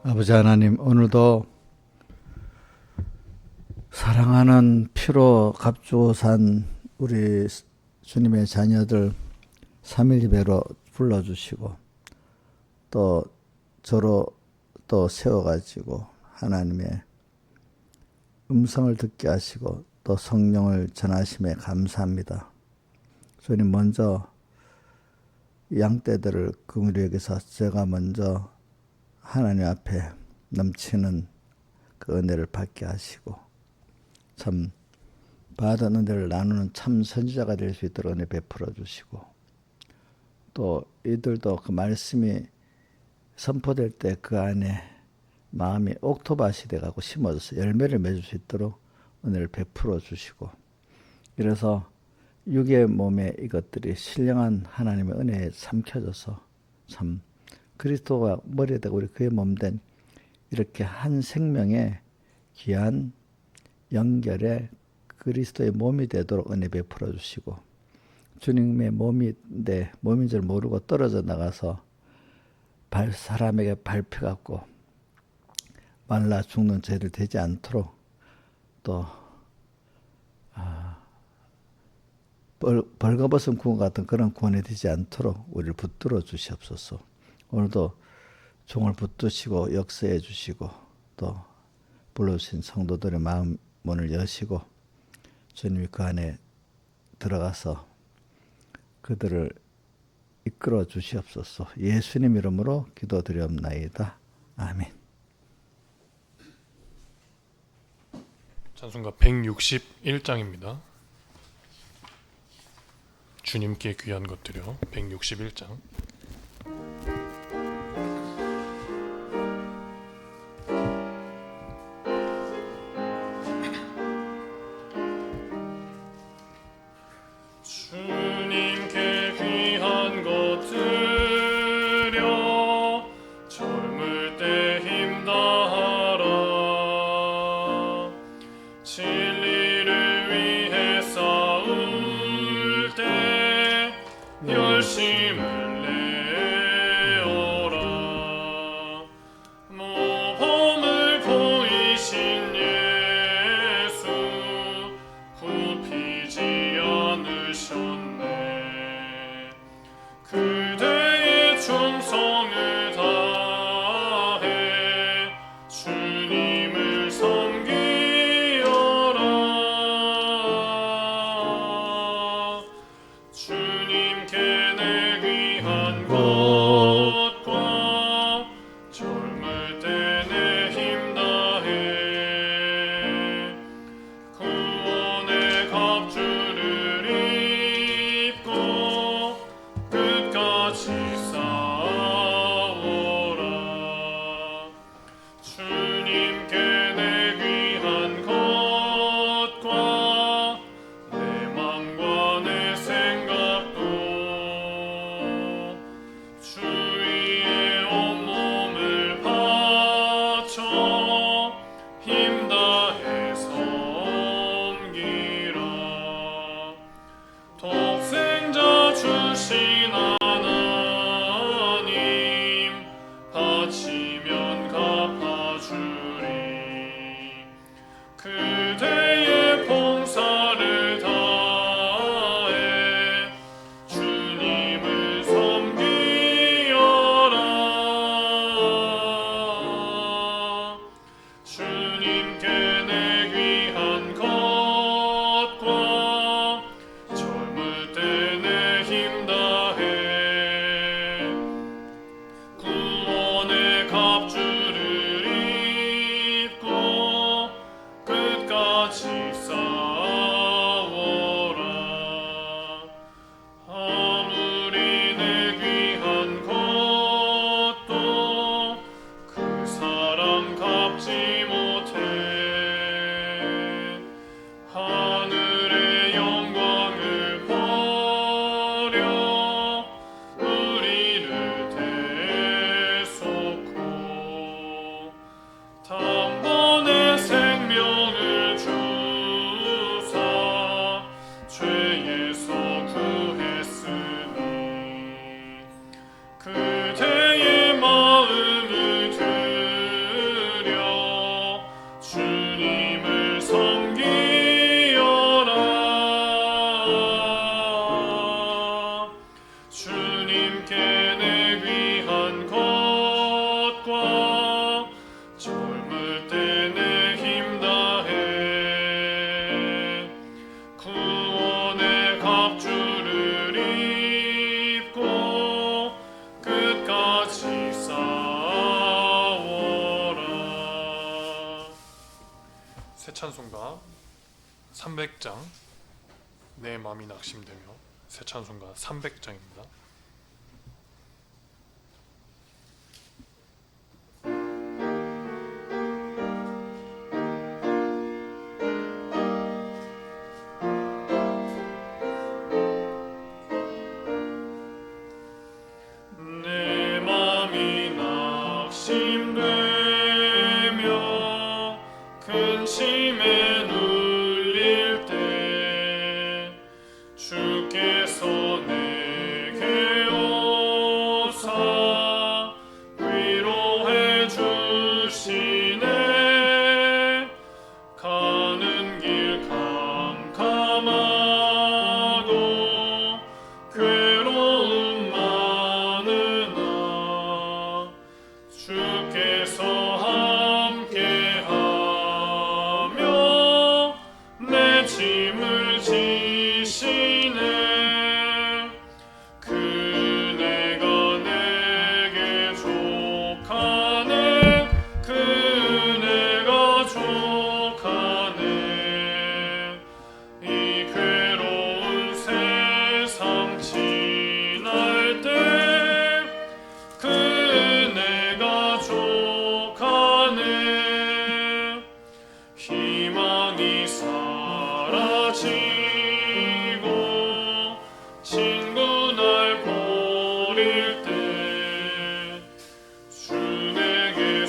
아버지 하나님, 오늘도 사랑하는 피로 값주고 산 우리 주님의 자녀들 3일 예배로 불러주시고 또 저로 또 세워가지고 하나님의 음성을 듣게 하시고 또 성령을 전하심에 감사합니다. 주님, 먼저 양떼들을 긍휼히 여기서 제가 먼저 하나님 앞에 넘치는 그 은혜를 받게 하시고 참 받은 은혜를 나누는 참 선지자가 될 수 있도록 은혜 베풀어 주시고 또 이들도 그 말씀이 선포될 때 그 안에 마음이 옥토밭이 돼가고 심어져서 열매를 맺을 수 있도록 은혜를 베풀어 주시고 이래서 육의 몸에 이것들이 신령한 하나님의 은혜에 삼켜져서 참 그리스도가 머리에 되고 우리 그의 몸된 이렇게 한 생명의 귀한 연결에 그리스도의 몸이 되도록 은혜 베풀어 주시고 주님의 몸인데 몸인 줄 모르고 떨어져 나가서 사람에게 밟혀갖고 말라 죽는 죄를 되지 않도록 또 벌거벗은 구원 같은 그런 구원이 되지 않도록 우리를 붙들어 주시옵소서. 오늘도 종을 붙드시고 역사해 주시고 또 불러주신 성도들의 마음 문을 여시고 주님이 그 안에 들어가서 그들을 이끌어 주시옵소서. 예수님 이름으로 기도드리옵나이다. 아멘. 찬송가 161장입니다. 주님께 귀한 것들이요. 161장. 주님께 귀한 것들이요. 젊을 때 힘다하라. 진리를 위해 싸울 때 열심을 내 300장 내 마음이 낙심되며 새 찬송가 300장입니다. 내 마음이 낙심되며 근심에 눌릴 때 주께서 내게 오사 위로해 주시네. 가는 길 캄캄하고 괴로움 많으나 주께서 함께하며 내 짐을 지시네. 그네가 내게 족하네. 그네가 족하네. 이 괴로운 세상 지날 때 그네가 족하네. 희망이 사라지고 친구 날 버릴 때 주 내게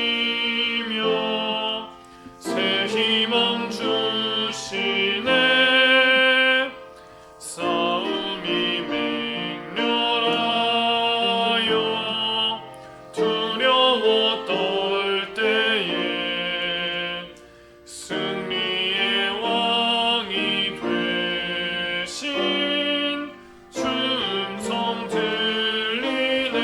속삭이며 새 희망 주시네. 싸움이 맹렬하여 두려워 떨 때에 승리의 왕이 되신 주 음성 들리네.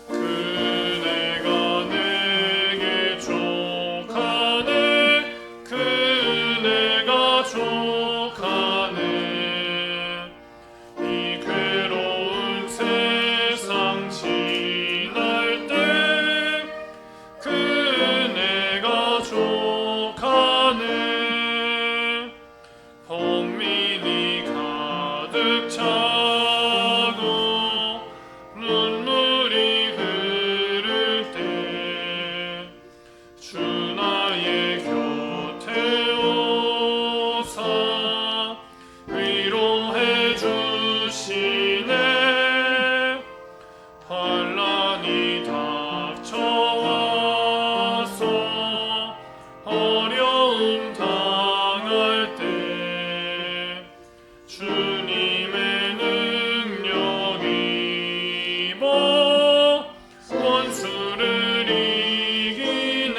그네가 내게 족하네. 그네가 족하네. 이 괴로운 세상 지날 때 그네가 족하네. 범민이 가득 차고 눈물이 흐를 때 주 나의 곁에 오사 위로해 주시네. 환난이 닥쳐와서 어려움 당할 때 주님의 능력 입어 원수를 이기네.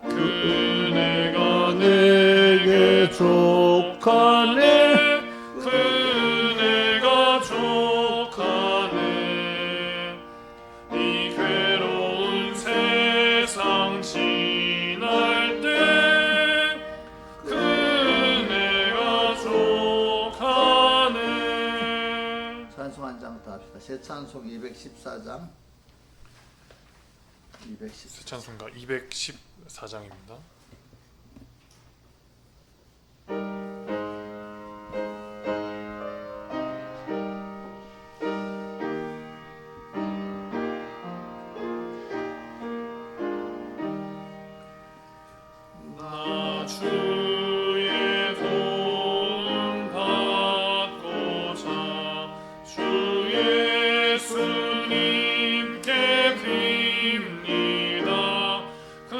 그네가 내게 족하네. 그네가 족하네. 이 괴로운 세상 지날 때 그네가 족하네. 찬송 한 장 더 합시다. 새 찬송 214장. 새 찬송가 214장입니다. 나 주의 도움 받고자 주 예수님께 빕니다. 그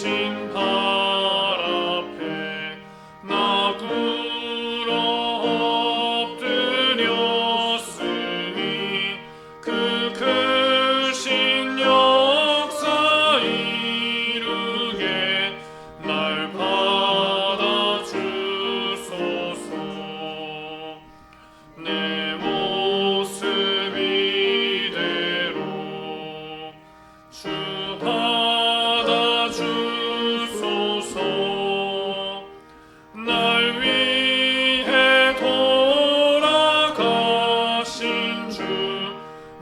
발 앞에 나 꿇어 엎드렸으니 그 크신 역사 이루게 날 받아주소서. 내 모습 이대로 주 받아주소서. 날 위해 돌아가신 주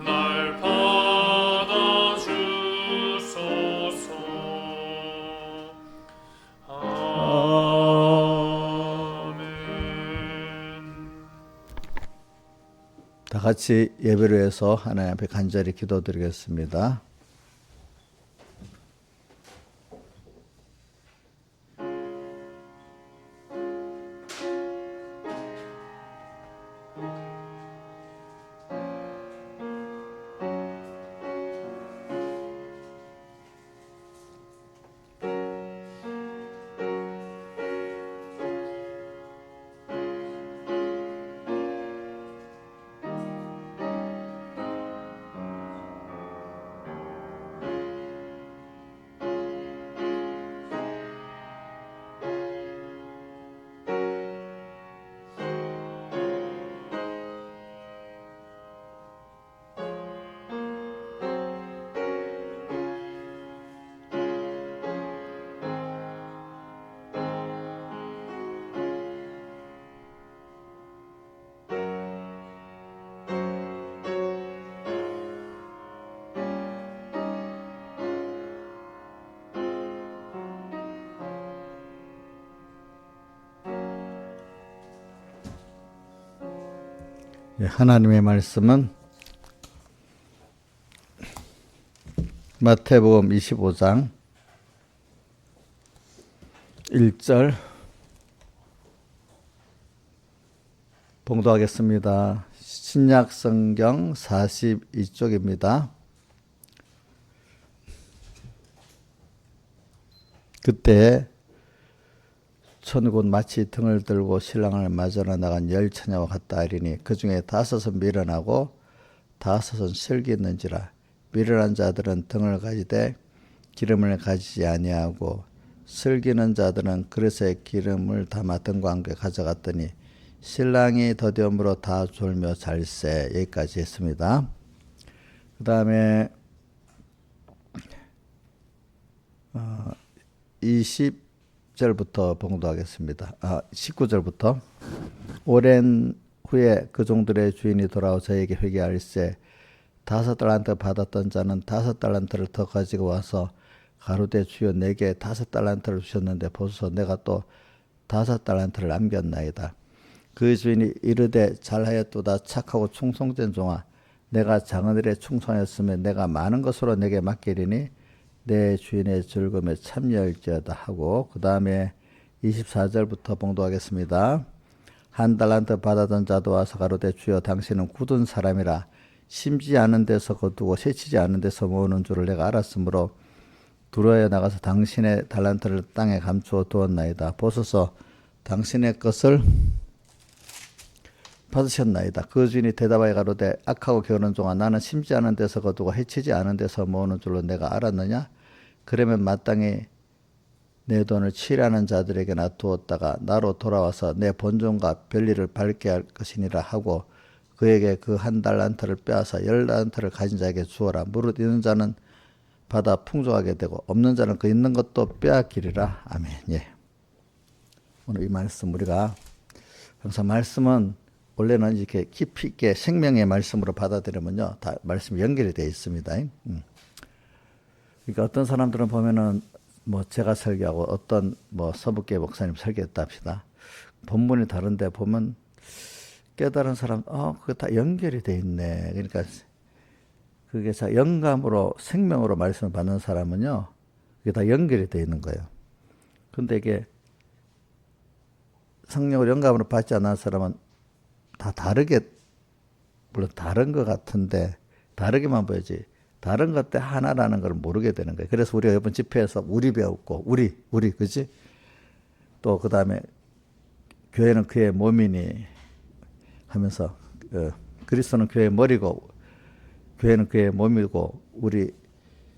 날 받아주소서. 아멘. 다 같이 예배를 해서 하나님 앞에 간절히 기도드리겠습니다. 하나님의 말씀은 마태복음 25장 1절 봉독하겠습니다. 신약 성경 42쪽입니다. 그때 천군 마치 등을 들고 신랑을 맞으러 나간 10처녀와 같다 하리니 그 중에 5은 미련하고 5은 슬기 있는지라. 미련한 자들은 등을 가지되 기름을 가지지 아니하고 슬기 있는 자들은 그릇에 기름을 담아 등과 함께 가져갔더니 신랑이 더디움으로 다 졸며 잘세. 여기까지 했습니다. 그 다음에 20절부터 봉독하겠습니다. 19절부터 오랜 후에 그 종들의 주인이 돌아와 저에게 회개할세 5달란트 받았던 자는 5달란트를 더 가지고 와서 가로되 주여 내게 5달란트를 주셨는데 보소서 내가 또 5달란트를 남겼나이다. 그 주인이 이르되 잘하였도다 착하고 충성된 종아 내가 작은 일에 충성하였으면 내가 많은 것으로 내게 맡기리니 내 주인의 즐거움에 참여할지어다 하고 그 다음에 24절부터 봉독하겠습니다. 1달란트 받았던 자도 와서 가로되 주여 당신은 굳은 사람이라 심지 않은 데서 거두고 새치지 않은 데서 모으는 줄을 내가 알았으므로 두려워 나가서 당신의 달란트를 땅에 감추어 두었나이다. 보소서 당신의 것을 받으셨나이다. 그 주인이 대답하여 가로되 악하고 게으른 종아 나는 심지 않은 데서 거두고 해치지 않은 데서 모으는 줄로 내가 알았느냐. 그러면 마땅히 내 돈을 취하는 자들에게 놔두었다가 나로 돌아와서 내 본종과 별일을 밝게 할 것이니라 하고 그에게 그 1달란트를 빼앗아 10달란트를 가진 자에게 주어라. 무릇 있는 자는 받아 풍족하게 되고 없는 자는 그 있는 것도 빼앗기리라. 아멘. 예. 오늘 이 말씀 우리가 항상 말씀은 원래는 이렇게 깊이 있게 생명의 말씀으로 받아들이면요, 다 말씀이 연결이 되어 있습니다. 그러니까 어떤 사람들은 보면은 뭐 제가 설교하고 어떤 뭐 서북계 목사님 설교했다 합시다. 본문이 다른데 보면 깨달은 사람, 그게 다 연결이 되어 있네. 그러니까 그게 자 영감으로 생명으로 말씀을 받는 사람은요, 그게 다 연결이 되어 있는 거예요. 근데 이게 성령을 영감으로 받지 않는 사람은 다 다르게, 물론 다른 것 같은데 다르게만 보이지 다른 것 때 하나라는 걸 모르게 되는 거예요. 그래서 우리가 이번 집회에서 우리 배웠고, 우리, 그지? 또 그 다음에 교회는 그의 몸이니 하면서, 그리스도는 교회의 머리고, 교회는 그의 몸이고, 우리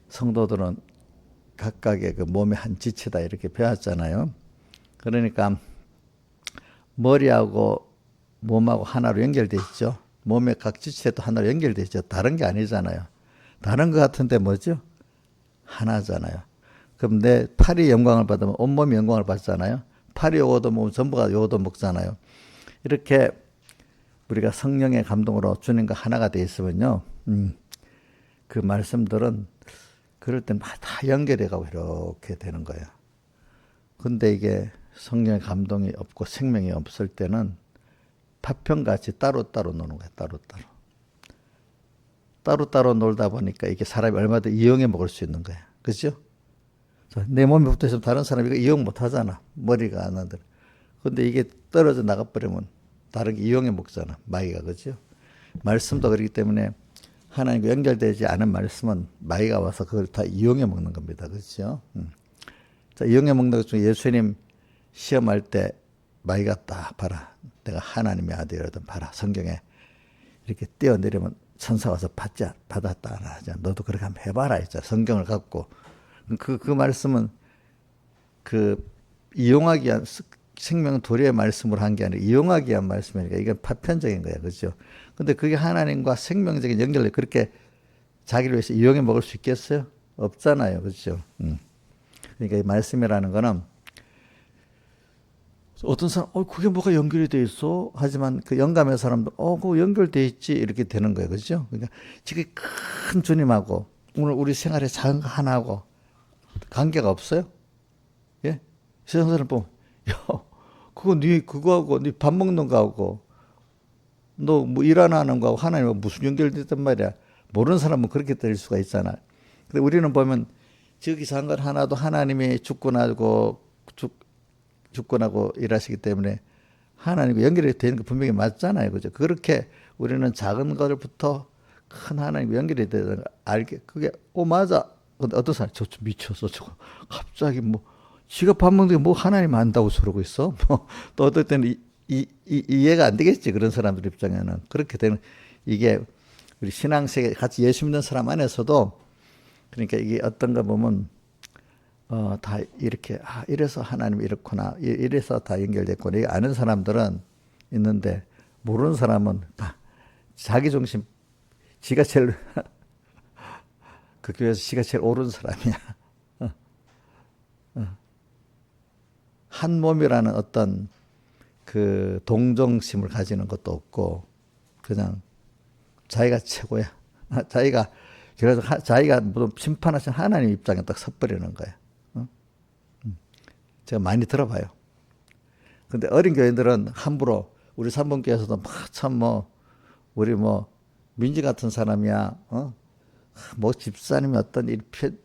성도들은 각각의 그 몸의 한 지체다 이렇게 배웠잖아요. 그러니까 머리하고 몸하고 하나로 연결돼 있죠. 몸의 각 지체도 하나로 연결돼 있죠. 다른 게 아니잖아요. 다른 것 같은데 뭐죠? 하나잖아요. 그럼 내 팔이 영광을 받으면 온몸이 영광을 받잖아요. 팔이 요거도 먹으면 전부가 요거도 먹잖아요. 이렇게 우리가 성령의 감동으로 주님과 하나가 돼 있으면요. 그 말씀들은 그럴 땐 다 연결해 가고 이렇게 되는 거예요. 근데 이게 성령의 감동이 없고 생명이 없을 때는 파편같이 따로따로 노는 거예요. 따로따로 놀다 보니까 이게 사람이 얼마든지 이용해 먹을 수 있는 거예요. 그죠? 내 몸에 붙어 있으면 다른 사람이 이거 이용 못 하잖아. 머리가 안 하더라. 근데 이게 떨어져 나가버리면 다른 게 이용해 먹잖아. 마귀가. 그죠? 말씀도 그렇기 때문에 하나님과 연결되지 않은 말씀은 마귀가 와서 그걸 다 이용해 먹는 겁니다. 그렇죠? 자, 이용해 먹는 것 중에 예수님 시험할 때 마귀가 딱 봐라. 내가 하나님의 아들이라든 봐라. 성경에 이렇게 뛰어내리면 천사 와서 받았다. 하자. 너도 그렇게 한번 해봐라. 했잖아. 성경을 갖고. 그 말씀은 그 이용하기 위한 생명 도리의 말씀으로 한 게 아니라 이용하기 위한 말씀이니까 이건 파편적인 거야. 그죠? 근데 그게 하나님과 생명적인 연결을 그렇게 자기를 위해서 이용해 먹을 수 있겠어요? 없잖아요. 그죠? 그러니까 이 말씀이라는 거는 어떤 사람, 그게 뭐가 연결이 돼 있어? 하지만 그 영감의 사람도, 그거 연결돼 있지. 이렇게 되는 거예요. 그죠? 그러니까 지금 큰 주님하고 오늘 우리 생활에 작은 거 하나하고 관계가 없어요? 예? 세상 사람 보면, 야, 그거하고, 네 밥 먹는 거하고, 너 뭐 일 안 하는 거하고 하나님하고 무슨 연결됐단 말이야. 모르는 사람은 그렇게 들릴 수가 있잖아. 근데 우리는 보면, 저기서 한 건 하나도 하나님이 주권하고 일하시기 때문에 하나님과 연결이 되는 거 분명히 맞잖아요. 그죠? 그렇게 우리는 작은 것부터 큰 하나님과 연결이 되는 걸 알게, 그게, 맞아. 근데 어떤 사람이 저 미쳤어. 저거. 갑자기 지가 밥 먹는 게 뭐 하나님 안다고 저러고 있어? 또 어떨 때는 이해가 안 되겠지. 그런 사람들 입장에는. 그렇게 되는, 이게 우리 신앙세계 같이 예수 믿는 사람 안에서도 그러니까 이게 어떤 거 보면 다 이렇게 이래서 하나님이 이렇구나 이래서 다 연결됐구나 이게 아는 사람들은 있는데 모르는 사람은 다 자기 중심 지가 제일 그 교회에서 지가 제일 옳은 사람이야. 한 몸이라는 어떤 그 동정심을 가지는 것도 없고 그냥 자기가 최고야. 자기가 그래서 자기가 무슨 심판하신 하나님 입장에 딱 섰버리는 거야. 제가 많이 들어봐요. 근데 어린 교인들은 함부로 우리 삼봉교에서도 참 우리 민지 같은 사람이야. 집사님이 어떤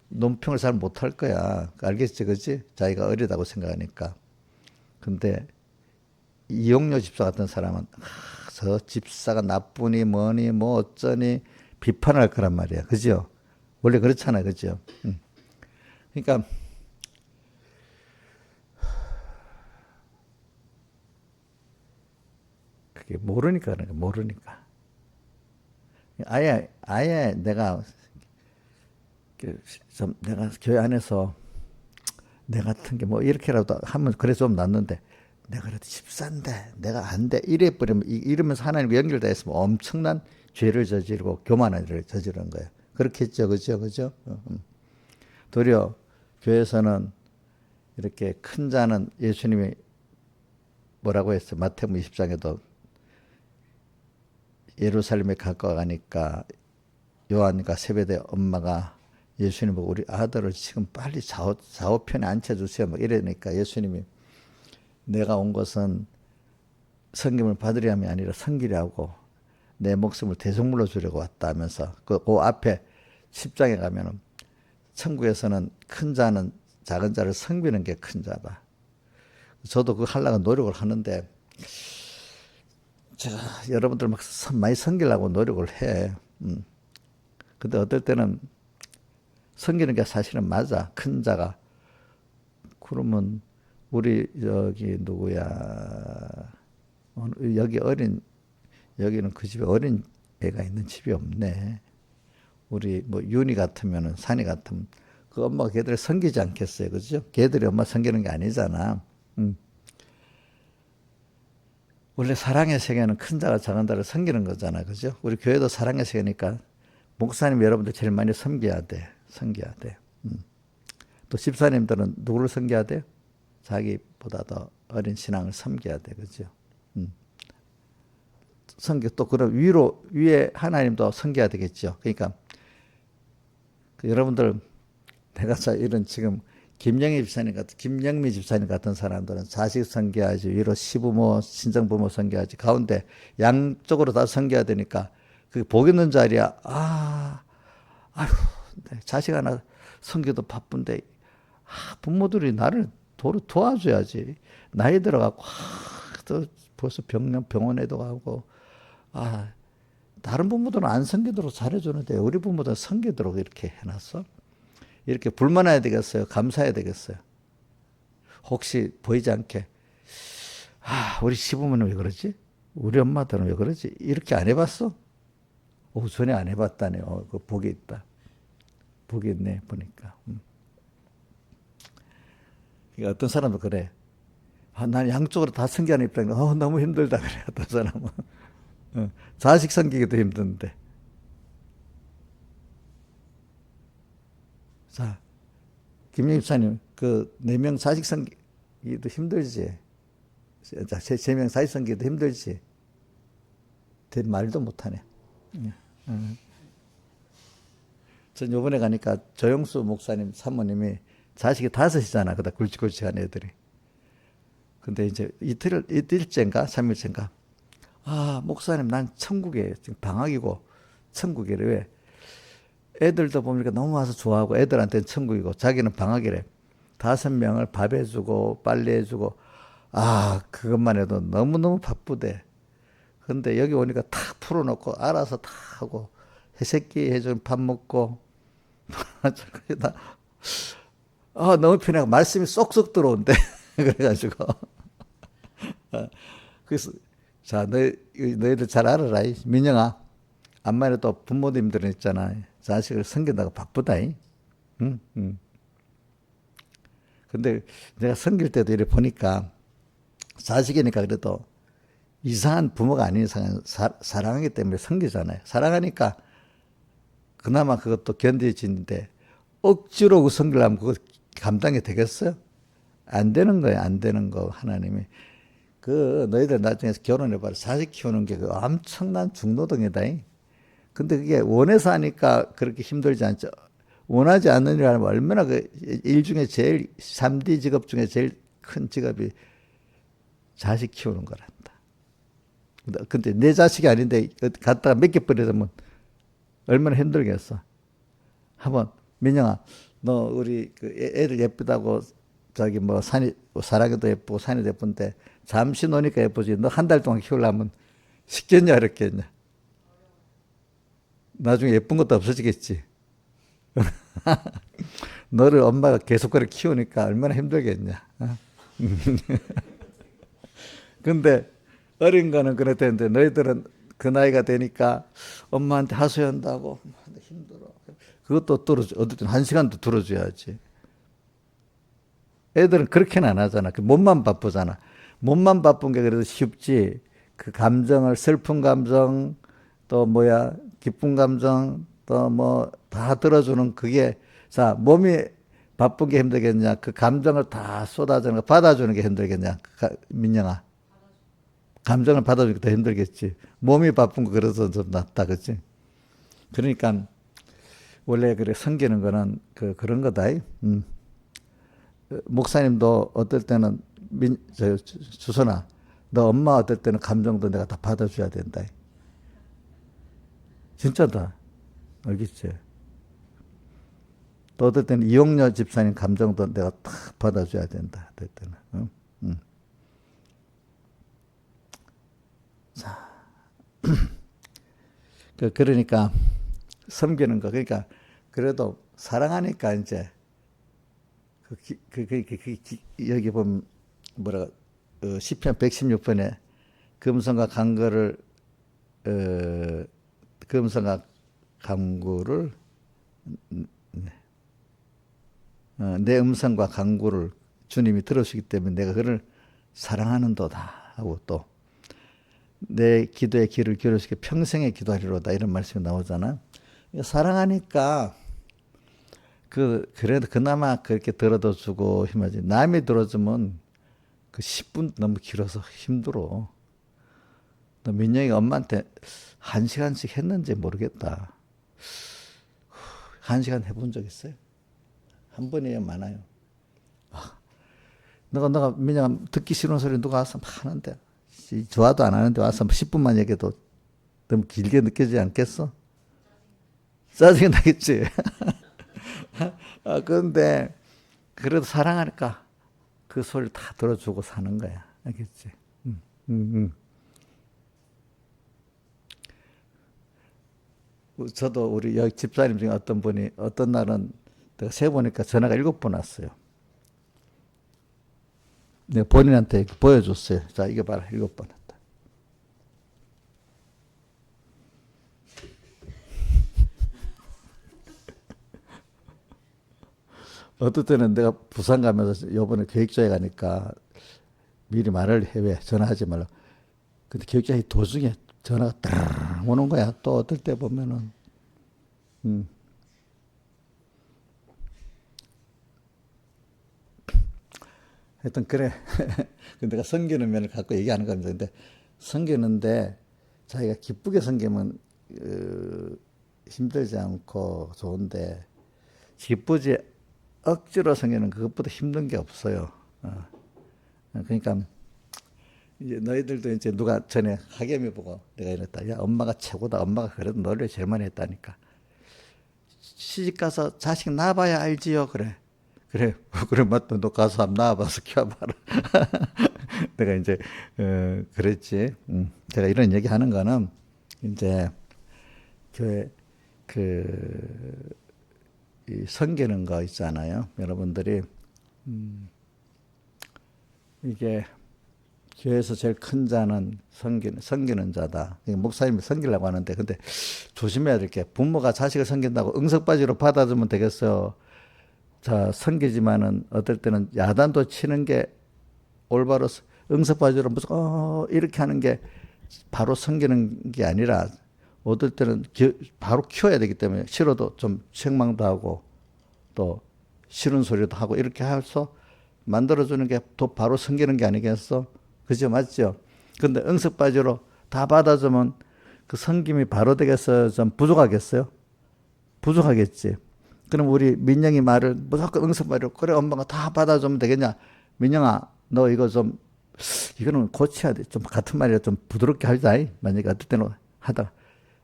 논평을 잘 못할 거야. 알겠지, 그지? 자기가 어리다고 생각하니까. 근데 이용료 집사 같은 사람은 저 집사가 나쁘니 뭐니 어쩌니 비판할 거란 말이야. 그죠? 원래 그렇잖아요. 그죠? 그러니까 그게 모르니까 그런 거야. 모르니까. 아예 내가 교회 안에서 내 같은 게 이렇게라도 하면 그래 좀 낫는데 내가 그래도 집사인데 내가 안 돼. 이러면서 하나님과 연결되어 있으면 엄청난 죄를 저지르고 교만한 일을 저지르는 거예요. 그렇겠죠. 그죠? 도리어 교회에서는 이렇게 큰 자는 예수님이 뭐라고 했어요? 마태복음 20장에도 예루살렘에 가까워가니까 요한과 세베대 엄마가 예수님 보고 우리 아들을 지금 빨리 좌우편에 앉혀주세요. 이러니까 예수님이 내가 온 것은 섬김을 받으려 함이 아니라 섬기려 하고 내 목숨을 대속물로 주려고 왔다 하면서 그 앞에 10장에 가면은 천국에서는 큰 자는 작은 자를 섬기는 게 큰 자다. 저도 그거 하려고 노력을 하는데 제가 여러분들 많이 섬기려고 노력을 해. 근데 어떨 때는 섬기는 게 사실은 맞아. 큰 자가. 그러면 우리 여기 누구야? 여기 여기는 그 집에 어린 애가 있는 집이 없네. 우리 뭐 윤희 같으면은 산이 같으면 그 엄마가 걔들을 섬기지 않겠어요, 그죠? 걔들이 엄마 섬기는 게 아니잖아. 원래 사랑의 세계는 큰 자가 작은 자를 섬기는 거잖아, 그죠? 우리 교회도 사랑의 세계니까 목사님 여러분들 제일 많이 섬겨야 돼, 섬겨야 돼. 또 집사님들은 누구를 섬겨야 돼요? 자기보다 더 어린 신앙을 섬겨야 돼, 그죠? 섬겨 또 그런 위에 하나님도 섬겨야 되겠죠. 그러니까 여러분들 내가 이런 지금 김영미 집사님 같은 사람들은 자식 섬겨야지, 위로 시부모, 친정부모 섬겨야지, 가운데 양쪽으로 다 섬겨야 되니까 그 복 있는 자리야. 아휴, 자식 하나 섬겨도 바쁜데 부모들이 나를 도와줘야지. 나이 들어가고 또 벌써 병원에도 가고 다른 부모들은 안 섬기도록 잘해주는데 우리 부모들은 섬기도록 이렇게 해놨어. 이렇게 불만해야 되겠어요? 감사해야 되겠어요? 혹시 보이지 않게 우리 시부모는 왜 그러지? 우리 엄마들은 왜 그러지? 이렇게 안 해봤어? 전에 안 해봤다네. 그 복이 있다. 복이 있네 보니까. 그러니까 어떤 사람은 그래. 난 양쪽으로 다 섬기는 입장이라 너무 힘들다 그래. 어떤 사람은 자식 섬기기도 힘든데. 자, 김영 집사님, 그 4명 자식 섬기기도 힘들지. 자, 3명 자식 섬기기도 힘들지. 말도 못하네. 전 요번에 가니까 조영수 목사님 사모님이 자식이 5이잖아. 그다 굵직굵직한 애들이. 근데 이제 이틀째인가 3일째인가. 목사님 난 천국에 지금 방학이고 천국이래. 왜? 애들도 보니까 너무 와서 좋아하고 애들한테는 천국이고 자기는 방학이래. 5명을 밥 해주고 빨리 해주고 그것만 해도 너무너무 바쁘대. 근데 여기 오니까 탁 풀어놓고 알아서 다 하고 새끼 해주면 밥 먹고 너무 편하고 말씀이 쏙쏙 들어온대. 그래가지고 그래서 자 너희들 잘 알아라. 민영아, 암만 해도 부모님들은 있잖아. 자식을 섬긴다고 바쁘다. 응? 근데 내가 섬길 때도 이렇게 보니까 자식이니까 그래도 이상한 부모가 아닌 이상은 사랑하기 때문에 섬기잖아요. 사랑하니까 그나마 그것도 견디지는데 억지로 그 섬기려면 그거 감당이 되겠어요? 안 되는 거예요. 안 되는 거. 하나님이. 너희들 나중에 결혼해봐라. 자식 키우는 게 엄청난 중노동이다. 근데 그게 원해서 하니까 그렇게 힘들지 않죠. 원하지 않는 일 하면 얼마나 일 중에 제일 3D 직업 중에 제일 큰 직업이 자식 키우는 거란다. 근데 내 자식이 아닌데 갖다가 몇 개 버리면 얼마나 힘들겠어. 한번 민영아, 너 우리 애들 예쁘다고 저기 뭐 사랑이도 예쁘고 산이 예쁜데 잠시 노니까 예쁘지. 너 한 달 동안 키우려면 쉽겠냐 어렵겠냐. 나중에 예쁜 것도 없어지겠지. 너를 엄마가 계속 그렇게 키우니까 얼마나 힘들겠냐. 근데 어린 거는 그랬는데 너희들은 그 나이가 되니까 엄마한테 하소연다고 힘들어. 그것도 어떨 땐 1시간도 들어줘야지. 애들은 그렇게는 안 하잖아. 몸만 바쁘잖아. 몸만 바쁜 게 그래도 쉽지. 그 감정을, 슬픈 감정, 또 기쁜 감정, 또 다 들어주는 그게, 자, 몸이 바쁜 게 힘들겠냐? 그 감정을 다 쏟아주는 거, 받아주는 게 힘들겠냐? 민영아. 감정을 받아주는 게 더 힘들겠지. 몸이 바쁜 거 그래서 좀 낫다, 그치? 그러니까, 원래 그래, 섬기는 거는 그런 거다. 목사님도 어떨 때는 주선아, 너 엄마 어떨 때는 감정도 내가 다 받아줘야 된다. 진짜다. 알겠지? 또 어떨 때는 이용녀 집사님 감정도 내가 탁 받아줘야 된다. 어떨 때는. 자, 그러니까 섬기는 거. 그러니까 그래도 사랑하니까 이제 여기 보면 뭐라 시편 116편에 금성과 강구를 금성과 강구를 내 음성과 강구를 주님이 들으시기 때문에 내가 그를 사랑하는도다 하고 또 내 기도의 귀를 기울이시게 평생에 기도하리로다 이런 말씀이 나오잖아. 사랑하니까 그래도 그나마 그렇게 들어도 주고 힘하지. 남이 들어주면 그 10분 너무 길어서 힘들어. 너 민영이가 엄마한테 1시간씩 했는지 모르겠다. 1시간 해본 적 있어요? 한 번이에요, 많아요. 너가 민영아 듣기 싫은 소리 누가 와서 막 하는데 좋아도 안 하는데 와서 10분만 얘기해도 너무 길게 느껴지지 않겠어? 짜증이 나겠지. 그런데 그래도 사랑하니까 그 소리를 다 들어주고 사는 거야. 알겠지? 저도 우리 여기 집사님 중에 어떤 분이 어떤 날은 내가 세보니까 전화가 7번 왔어요. 내가 본인한테 보여줬어요. 자, 이거 봐라. 7번 왔다. 어떨 때는 내가 부산 가면서 요번에 교육자에 가니까 미리 말을 해. 왜? 전화하지 말라. 근데 교육자의 도중에 전화가 따르르 오는 거야. 또 어떨 때 보면은, 하여튼 그래. 근데 내가 섬기는 면을 갖고 얘기하는 겁니다. 근데 섬기는데 자기가 기쁘게 섬기면 힘들지 않고 좋은데 기쁘지 억지로 섬기는 그것보다 힘든 게 없어요. 그러니까 이제 너희들도 이제 누가 전에 하겸이 보고 내가 이랬다. 야, 엄마가 최고다. 엄마가 그래도 너를 제일 많이 했다니까. 시집 가서 자식 낳아봐야 알지요. 그래. 그래 맞다. 너 가서 한번 낳아봐서 키워봐라. 내가 이제 그랬지. 제가 이런 얘기 하는 거는 이제 교회 이 섬기는 거 있잖아요. 여러분들이 이게 교회에서 제일 큰 자는 섬기는 자다. 목사님이 섬기려고 하는데 근데 조심해야 될 게 부모가 자식을 섬긴다고 응석바지로 받아주면 되겠어요. 자, 섬기지만은 어떨 때는 야단도 치는 게 올바로 응석바지로 무조건 이렇게 하는 게 바로 섬기는 게 아니라 어떨 때는 바로 키워야 되기 때문에 싫어도 좀 책망도 하고 또 싫은 소리도 하고 이렇게 해서 만들어주는 게 더 바로 섬기는 게 아니겠어? 그죠? 맞죠? 근데 응석바지로 다 받아주면 그 섬김이 바로 되겠어요? 좀 부족하겠어요? 부족하겠지. 그럼 우리 민영이 말을 무조건 응석바지로 그래 엄마가 다 받아주면 되겠냐? 민영아 너 이거 좀 이거는 고쳐야 돼. 좀 같은 말이라 좀 부드럽게 하자. 만약에 어떨 때는 하다가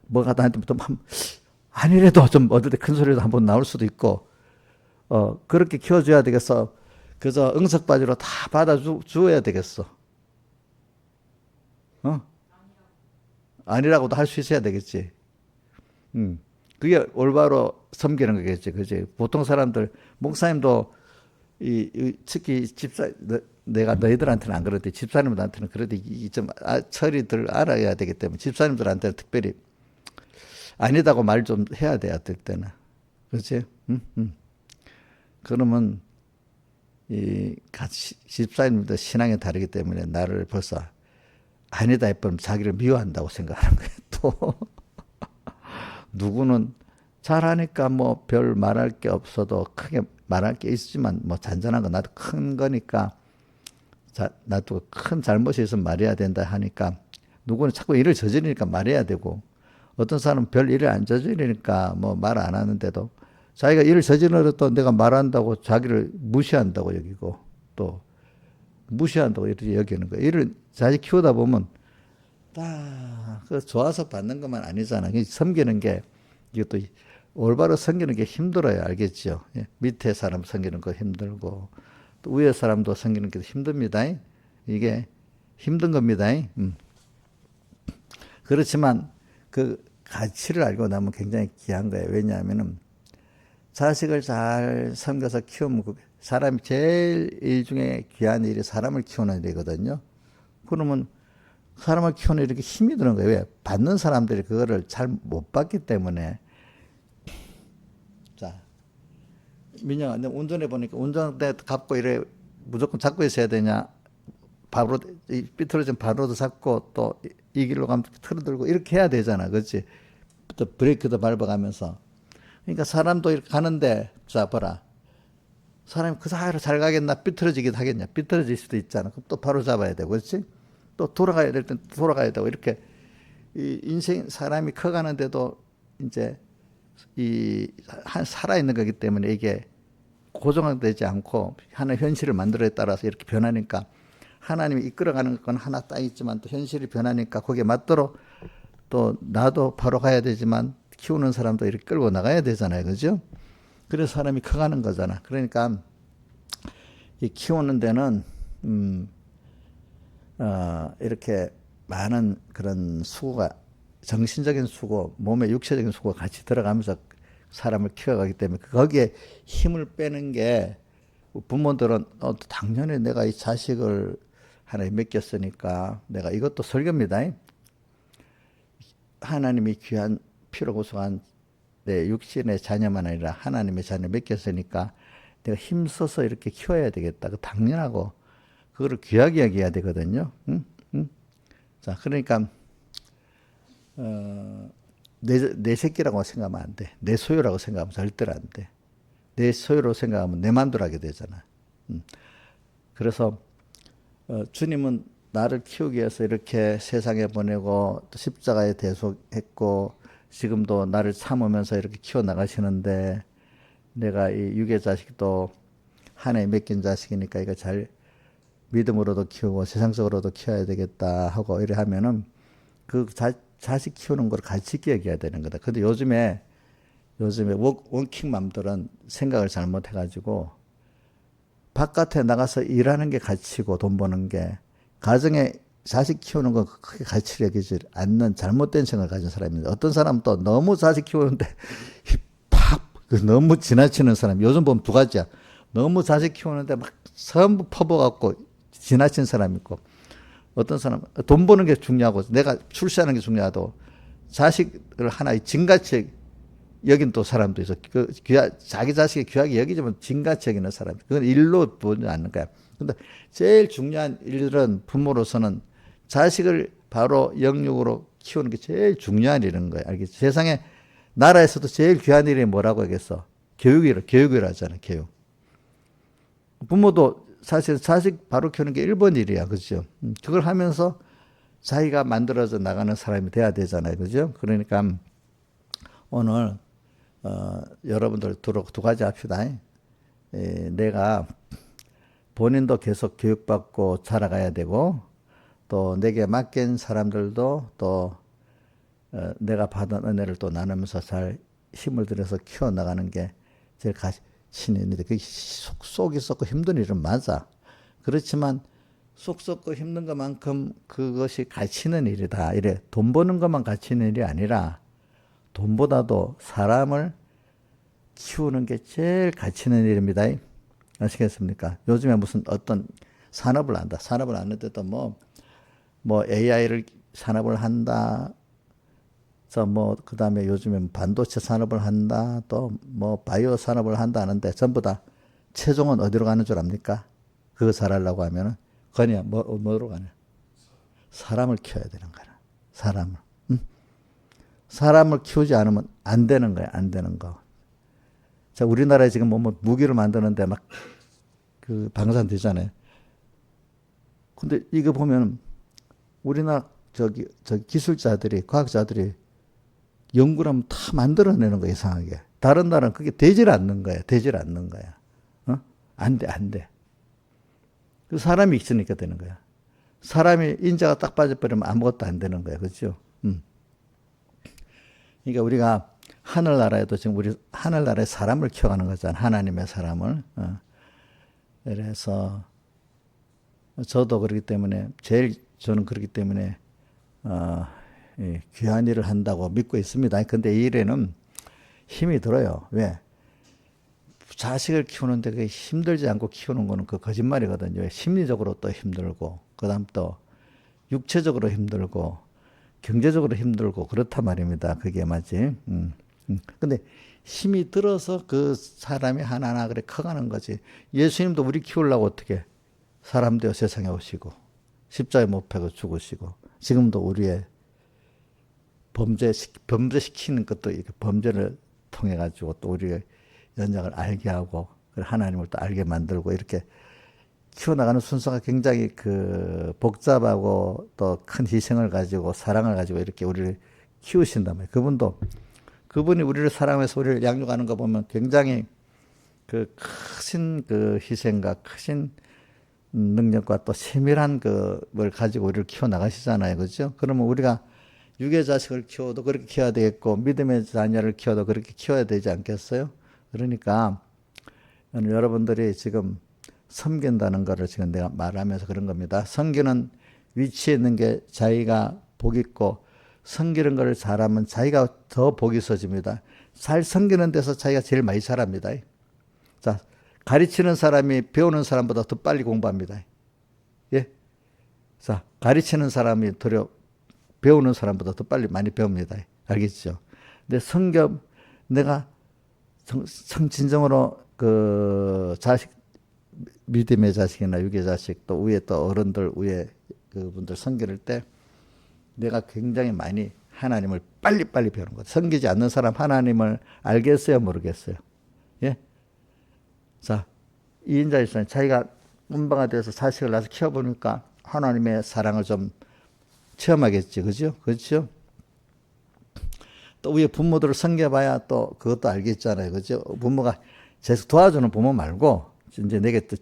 뭐가 나한테 좀 아니래도 좀 어떨 때 큰 소리도 한번 나올 수도 있고 그렇게 키워줘야 되겠어. 그저 응석바지로 다 받아주어야 되겠어. 아니라고도 할 수 있어야 되겠지. 그게 올바로 섬기는 거겠지. 그지? 보통 사람들, 목사님도 특히 내가 너희들한테는 안 그러는데 집사님들한테는 그래도 좀 처리들 알아야 되기 때문에 집사님들한테는 특별히 아니다고 말 좀 해야 돼. 어떨 때는. 그렇지? 그러면 같이 집사님들 신앙이 다르기 때문에 나를 벌써 아니다 했으면 자기를 미워한다고 생각하는 거예요. 또 누구는 잘하니까 뭐 별 말할 게 없어도 크게 말할 게 있지만 뭐 잔잔한 거 나도 큰 거니까 나도 큰 잘못이 있으면 말해야 된다 하니까 누구는 자꾸 일을 저지르니까 말해야 되고 어떤 사람은 별 일을 안 저지르니까 뭐 말 안 하는데도 자기가 일을 저지르도 내가 말한다고 자기를 무시한다고 여기고 또 무시한다고 이렇게 여기는 거예요. 일을 자기 키우다 보면 그 좋아서 받는 것만 아니잖아. 섬기는 게 이것도 올바로 섬기는 게 힘들어요. 알겠죠? 밑에 사람 섬기는 거 힘들고 또 위에 사람도 섬기는 게 힘듭니다. 이게 힘든 겁니다. 그렇지만 그 가치를 알고 나면 굉장히 귀한 거예요. 왜냐하면은 자식을 잘 섬겨서 키우면 사람이 제일 일 중에 귀한 일이 사람을 키우는 일이거든요. 그러면 사람을 키우는 이렇게 힘이 드는 거예요. 왜? 받는 사람들이 그거를 잘 못 받기 때문에. 자, 민영아, 내 운전해 보니까 운전대 갖고 이래 무조건 잡고 있어야 되냐? 바로 삐뚤어진 바로도 잡고 또 이 길로 가면 틀어들고 이렇게 해야 되잖아, 그렇지? 또 브레이크도 밟아가면서. 그러니까 사람도 이렇게 가는데, 자 봐라. 사람이 그 사이로 잘 가겠나? 삐뚤어지기도 하겠냐? 삐뚤어질 수도 있잖아. 그럼 또 바로 잡아야 되고, 그렇지? 또 돌아가야 될 땐 돌아가야 되고 이렇게 이 인생 사람이 커가는데도 이제 이 살아 있는 거기 때문에 이게 고정되지 않고 하나의 현실을 만들어에 따라서 이렇게 변하니까 하나님이 이끌어가는 건 하나 딱 있지만 또 현실이 변하니까 거기에 맞도록 또 나도 바로 가야 되지만 키우는 사람도 이렇게 끌고 나가야 되잖아요, 그죠? 그래서 사람이 커가는 거잖아. 그러니까 이 키우는 데는 이렇게 많은 그런 수고가 정신적인 수고, 몸의 육체적인 수고가 같이 들어가면서 사람을 키워가기 때문에 거기에 힘을 빼는 게 부모들은 당연히 내가 이 자식을 하나에 맡겼으니까 내가 이것도 설교입니다. 하나님이 귀한 피로 구속한 내 육신의 자녀만 아니라 하나님의 자녀 맡겼으니까 내가 힘써서 이렇게 키워야 되겠다. 그 당연하고 그거를 귀하게 여겨야 되거든요. 응? 응? 자, 그러니까 내 새끼라고 생각하면 안 돼. 내 소유라고 생각하면 절대로 안 돼. 내 소유로 생각하면 내 맘대로 하게 되잖아. 그래서 주님은 나를 키우기 위해서 이렇게 세상에 보내고 또 십자가에 대속했고 지금도 나를 참으면서 이렇게 키워나가시는데 내가 이 육의 자식도 하나에 맡긴 자식이니까 이거 잘 믿음으로도 키우고 세상적으로도 키워야 되겠다 하고 이래 하면은 그 자식 키우는 걸 가치 있게 여겨야 되는 거다. 근데 요즘에 워킹맘들은 생각을 잘못해가지고 바깥에 나가서 일하는 게 가치고 돈 버는 게 가정에 자식 키우는 거 크게 가치를 여기지 않는 잘못된 생각을 가진 사람입니다. 어떤 사람은 또 너무 자식 키우는데 너무 지나치는 사람. 요즘 보면 두 가지야. 너무 자식 키우는데 막 전부 퍼부어갖고 지나친 사람이 있고 어떤 사람은 돈 버는 게 중요하고 내가 출세하는 게 중요하고 자식을 하나의 진가치 여긴 또 사람도 있어. 자기 자식이 귀하게 여기지만 진가치 여기는 사람. 그건 일로 보지 않는 거야. 근데 제일 중요한 일은 부모로서는 자식을 바로 영육으로 키우는 게 제일 중요한 일인 거야. 알겠지? 세상에 나라에서도 제일 귀한 일이 뭐라고 하겠어? 교육이라 하잖아, 교육. 부모도 사실 자식 바로 키우는 게 1번 일이야. 그죠? 그걸 하면서 자기가 만들어져 나가는 사람이 돼야 되잖아요. 그죠? 그러니까 오늘 여러분들 두 가지 합시다. 내가 본인도 계속 교육받고 자라가야 되고 또 내게 맡긴 사람들도 또 내가 받은 은혜를 또 나누면서 잘 힘을 들여서 키워나가는 게 제일 가치 있는 일인데 그게 속이 썩고 힘든 일은 맞아. 그렇지만 속 썩고 힘든 것만큼 그것이 가치 있는 일이다. 이래 돈 버는 것만 가치 있는 일이 아니라 돈보다도 사람을 키우는 게 제일 가치 있는 일입니다. 아시겠습니까? 요즘에 무슨 어떤 산업을 한다. 산업을 하는데도 뭐 AI를 산업을 한다. 그 다음에 요즘에 반도체 산업을 한다. 또 바이오 산업을 한다 하는데 전부 다 최종은 어디로 가는 줄 압니까? 그거 잘하려고 하면은 그냥 뭐로 가냐? 사람을 키워야 되는 거야. 사람을. 사람을 키우지 않으면 안 되는 거야. 안 되는 거. 자, 우리나라에 지금 무기를 만드는데 막 그 방산되잖아요. 근데 이거 보면 우리나라 저기 기술자들이 과학자들이 연구를 하면 다 만들어내는 거야, 이상하게. 다른 나라는 그게 되질 않는 거야. 되질 않는 거야. 안 돼, 안 돼. 그 사람이 있으니까 되는 거야. 사람이 인자가 딱 빠져버리면 아무것도 안 되는 거야. 그렇죠? 그러니까 우리가 하늘나라에도 지금 우리 하늘나라에 사람을 키워가는 거잖아. 하나님의 사람을. 그래서 저도 그렇기 때문에 저는 그렇기 때문에 귀한 일을 한다고 믿고 있습니다. 근데 이 일에는 힘이 들어요. 왜? 자식을 키우는데 그게 힘들지 않고 키우는 거는 그 거짓말이거든요. 심리적으로 또 힘들고, 그 다음 또 육체적으로 힘들고, 경제적으로 힘들고, 그렇단 말입니다. 그게 맞지? 근데 힘이 들어서 그 사람이 하나하나 그래 커가는 거지. 예수님도 우리 키우려고 어떻게 사람 되어 세상에 오시고, 십자가에 못 박혀 죽으시고, 지금도 우리의 범죄시키는 것도 이렇게 범죄를 통해 가지고 또 우리의 연약을 알게 하고 하나님을 또 알게 만들고 이렇게 키워나가는 순서가 굉장히 그 복잡하고 또 큰 희생을 가지고 사랑을 가지고 이렇게 우리를 키우신단 말이에요. 그분이 우리를 사랑해서 우리를 양육하는 거 보면 굉장히 그 크신 그 희생과 크신 능력과 또 세밀한 그걸 가지고 우리를 키워나가시잖아요. 그죠? 그러면 우리가 육의 자식을 키워도 그렇게 키워야 되겠고, 믿음의 자녀를 키워도 그렇게 키워야 되지 않겠어요? 그러니까, 여러분들이 지금 섬긴다는 것을 지금 내가 말하면서 그런 겁니다. 섬기는 위치에 있는 게 자기가 복 있고, 섬기는 것을 잘하면 자기가 더 복이 있어집니다. 잘 섬기는 데서 자기가 제일 많이 자랍니다. 자, 가르치는 사람이 배우는 사람보다 더 빨리 공부합니다. 예? 자, 가르치는 사람이 배우는 사람보다 더 빨리 많이 배웁니다. 알겠죠? 근데 내가 진정으로 그 자식, 믿음의 자식이나 육의 자식, 또 위에 또 어른들, 위에 그분들 섬기를 때 내가 굉장히 많이 하나님을 빨리빨리 배우는 거죠. 섬기지 않는 사람 하나님을 알겠어요? 모르겠어요? 예? 자, 이인자 일사는 자기가 운바가 돼서 자식을 낳아서 키워보니까 하나님의 사랑을 좀 체험하겠지. 그죠? 그렇죠? 또 위에 부모들을 섬겨봐야 또 그것도 알겠잖아요. 그죠? 부모가 계속 도와주는 부모 말고 이제 내게 또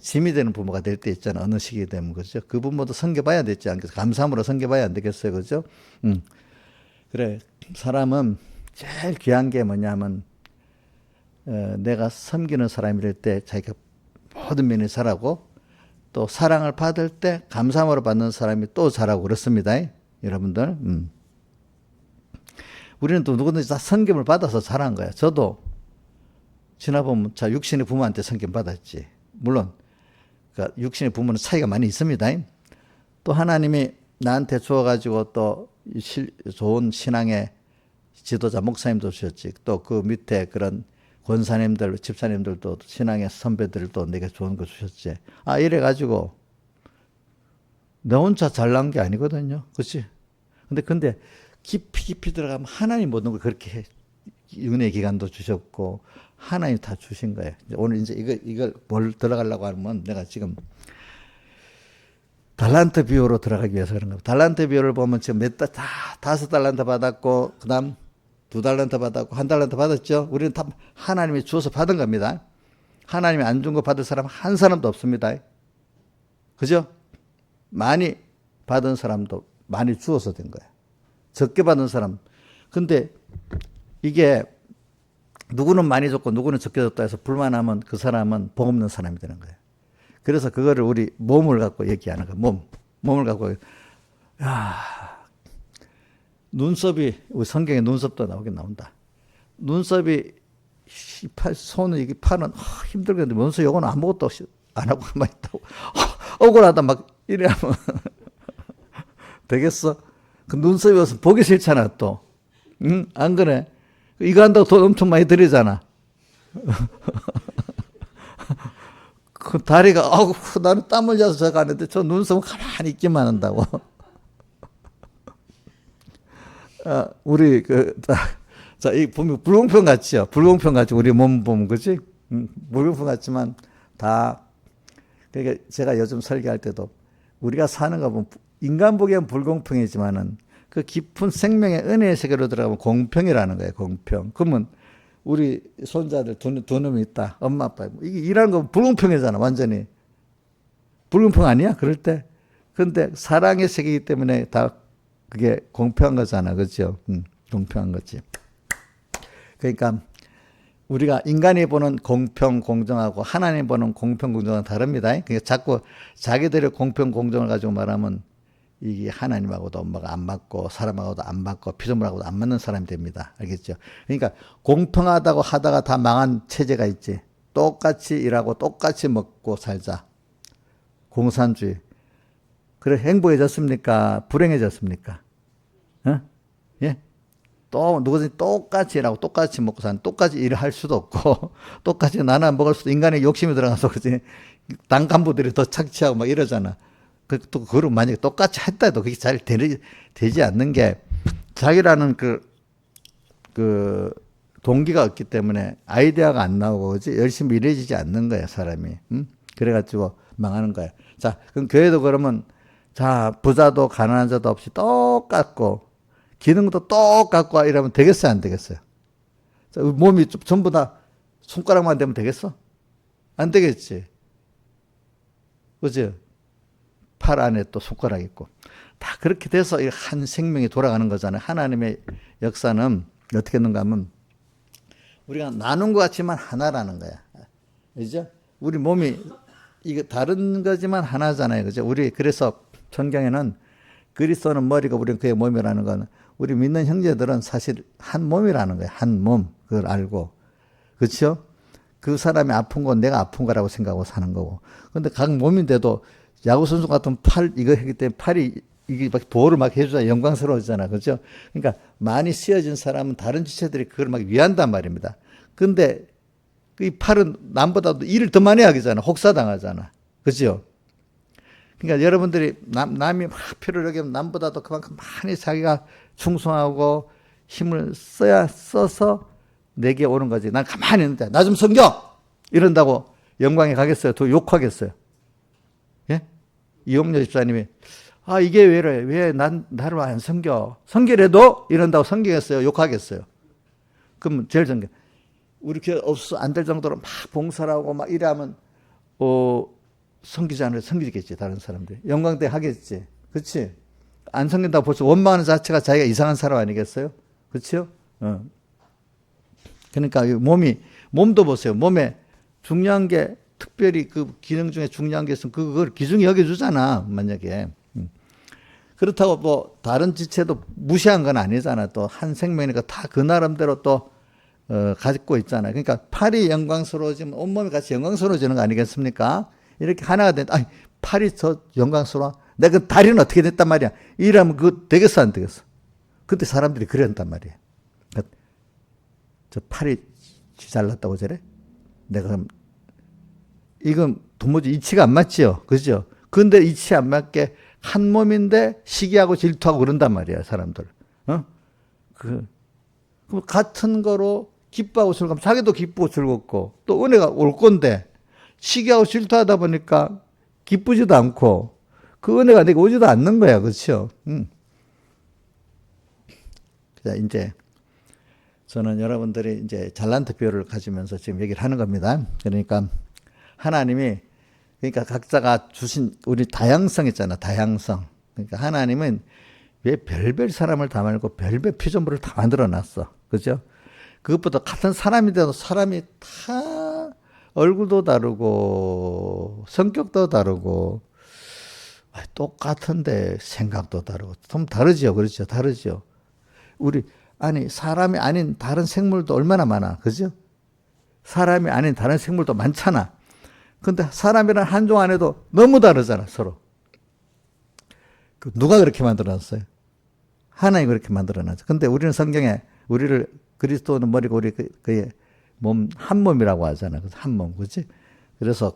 짐이 되는 부모가 될 때 있잖아. 어느 시기에 되면. 그죠? 그 부모도 섬겨봐야 되지 않겠어요? 감사함으로 섬겨봐야 안 되겠어요. 그죠? 그래. 사람은 제일 귀한 게 뭐냐면 내가 섬기는 사람일 때 자기가 모든 면이 잘하고 또 사랑을 받을 때 감사함으로 받는 사람이 또 잘하고 그렇습니다. 여러분들. 우리는 또 누구든지 다 섬김을 받아서 잘한 거야. 저도 지나보면 육신의 부모한테 섬김 받았지. 물론 그러니까 육신의 부모는 차이가 많이 있습니다. 또 하나님이 나한테 주어가지고 또 좋은 신앙의 지도자 목사님도 주셨지. 또 그 밑에 그런 권사님들, 집사님들도 신앙의 선배들도 내게 좋은 거 주셨지. 이래가지고 내 혼자 잘난 게 아니거든요. 그렇지? 근데 깊이 들어가면 하나님 모든 걸 그렇게 해. 은혜 기간도 주셨고 하나님 다 주신 거예요. 오늘 이제 이걸 뭘 들어가려고 하면 내가 지금 달란트 비유로 들어가기 위해서 그런 겁니다. 달란트 비유를 보면 지금 다 5달란트 받았고 그다음 2달란트 받았고 1달란트 받았죠. 우리는 다 하나님이 주어서 받은 겁니다. 하나님이 안 준 거 받을 사람 한 사람도 없습니다. 그죠? 많이 받은 사람도 많이 주어서 된 거예요. 적게 받은 사람. 근데 이게 누구는 많이 줬고 누구는 적게 줬다 해서 불만하면 그 사람은 복 없는 사람이 되는 거예요. 그래서 그거를 우리 몸을 갖고 얘기하는 거예요. 몸을 갖고. 눈썹이, 우리 성경에 눈썹도 나오긴 나온다. 눈썹이, 손은, 이게 팔은 힘들겠는데, 눈썹 요거는 아무것도 안 하고 가만히 있다고. 억울하다, 막, 이래 하면. 되겠어? 그 눈썹이 와서 보기 싫잖아, 또. 응? 안 그래? 이거 한다고 돈 엄청 많이 들이잖아. 그 다리가, 나는 땀 흘려서 저거 하는데, 저 눈썹은 가만히 있기만 한다고. 우리 이 보면 불공평 같죠. 불공평 같죠. 우리 몸 보면 그지? 불공평 같지만 다. 그러니까 제가 요즘 설교할 때도 우리가 사는 거 보면 인간 보기엔 불공평이지만은 그 깊은 생명의 은혜의 세계로 들어가면 공평이라는 거예요. 공평. 그러면 우리 손자들 두 놈이 있다. 엄마 아빠. 이게 일하는 거 불공평이잖아. 완전히. 불공평 아니야? 그럴 때. 근데 사랑의 세계이기 때문에 다 그게 공평한 거잖아. 그렇죠? 공평한 거지. 그러니까 우리가 인간이 보는 공평, 공정하고 하나님 보는 공평, 공정은 다릅니다. 그러니까 자꾸 자기들의 공평, 공정을 가지고 말하면 이게 하나님하고도 뭐가 안 맞고 사람하고도 안 맞고 피조물하고도 안 맞는 사람이 됩니다. 알겠죠? 그러니까 공평하다고 하다가 다 망한 체제가 있지. 똑같이 일하고 똑같이 먹고 살자. 공산주의. 그래 행복해졌습니까? 불행해졌습니까? 어? 예? 또 누구든지 똑같이 일하고 똑같이 먹고 사는 똑같이 일을 할 수도 없고 똑같이 나눠 먹을 수도 인간의 욕심이 들어가서 그지 당 간부들이 더 착취하고 막 이러잖아. 또 그걸 만약에 똑같이 했다 해도 그게 잘 되지 않는 게 자기라는 그 동기가 없기 때문에 아이디어가 안 나오고 그지 열심히 일해지지 않는 거야 사람이. 그래가지고 망하는 거야. 자 그럼 교회도 그러면 자 부자도 가난한 자도 없이 똑같고 기능도 똑같고 이러면 되겠어요 안 되겠어요? 자, 몸이 전부 다 손가락만 되면 되겠어? 안 되겠지. 그죠? 팔 안에 또 손가락 있고 다 그렇게 돼서 한 생명이 돌아가는 거잖아요. 하나님의 역사는 어떻게 했는가 하면 우리가 나눈 것 같지만 하나라는 거야. 그죠? 우리 몸이 이거 다른 거지만 하나잖아요. 그죠? 우리 그래서 성경에는 그리스도는 머리고 우리는 그의 몸이라는 건 우리 믿는 형제들은 사실 한 몸이라는 거예요. 한 몸. 그걸 알고. 그렇죠? 그 사람이 아픈 건 내가 아픈 거라고 생각하고 사는 거고. 근데 각 몸인데도 야구선수 같은 팔, 이거 했기 때문에 팔이 이게 막 보호를 막 해주자 영광스러워지잖아. 그죠? 그러니까 많이 쓰여진 사람은 다른 지체들이 그걸 막 위한단 말입니다. 근데 이 팔은 남보다도 일을 더 많이 하잖아. 혹사당하잖아. 그죠? 그러니까 여러분들이 남이 막 필요를 여기면 남보다도 그만큼 많이 자기가 충성하고 힘을 써서 내게 오는 거지. 난 가만히 있는데 나 좀 섬겨! 이런다고 영광에 가겠어요? 또 욕하겠어요? 예? 이용렬 집사님이 이게 왜 나를 안 섬겨? 섬기래도 이런다고 섬기겠어요? 욕하겠어요? 그럼 제일 섬겨. 우리 교회 없어 안 될 정도로 막 봉사를 하고 막 이래하면 섬기지 않으면 섬기겠지 다른 사람들이. 영광대 하겠지. 그렇지? 안 섬긴다고 벌써 원망하는 자체가 자기가 이상한 사람 아니겠어요? 그렇죠? 그러니까 몸도 보세요. 몸에 중요한 게 특별히 그 기능 중에 중요한 게 있으면 그걸 기중히 여겨주잖아. 만약에. 그렇다고 뭐 다른 지체도 무시한 건 아니잖아. 또 한 생명이니까 다 그 나름대로 또 가지고 있잖아요. 그러니까 팔이 영광스러워지면 온몸이 같이 영광스러워지는 거 아니겠습니까? 이렇게 하나가 된다. 팔이 더 영광스러워. 내가 그 다리는 어떻게 됐단 말이야. 이러면 그거 되겠어 안 되겠어? 그때 사람들이 그랬단 말이야. 저 팔이 잘났다고 저래? 내가 그럼 이건 도무지 이치가 안 맞지요. 그죠? 근데 이치 안 맞게 한 몸인데 시기하고 질투하고 그런단 말이야, 사람들. 그 같은 거로 기뻐하고 즐겁고, 자기도 기쁘고 즐겁고, 또 은혜가 올 건데, 시기하고 질투하다 보니까 기쁘지도 않고, 그 은혜가 내게 오지도 않는 거야. 그렇죠? 자, 이제, 저는 여러분들이 이제 잘난트 비율을 가지면서 지금 얘기를 하는 겁니다. 그러니까, 하나님이, 그러니까 각자가 주신 우리 다양성 있잖아. 다양성. 그러니까 하나님은 왜 별별 사람을 다 말고 별별 피조물을 다 만들어 놨어. 그죠? 그것보다 같은 사람인데도 사람이 다 얼굴도 다르고 성격도 다르고 똑같은데 생각도 다르고 좀 다르죠. 그렇죠? 다르죠. 사람이 아닌 다른 생물도 얼마나 많아. 그죠? 사람이 아닌 다른 생물도 많잖아. 근데 사람이란 한 종 안에도 너무 다르잖아, 서로. 누가 그렇게 만들어놨어요? 하나님이 그렇게 만들어놨죠. 근데 우리는 성경에 우리를 그리스도는 머리고 우리 그의 몸, 한 몸이라고 하잖아. 그래서 한 몸, 그렇지? 그래서,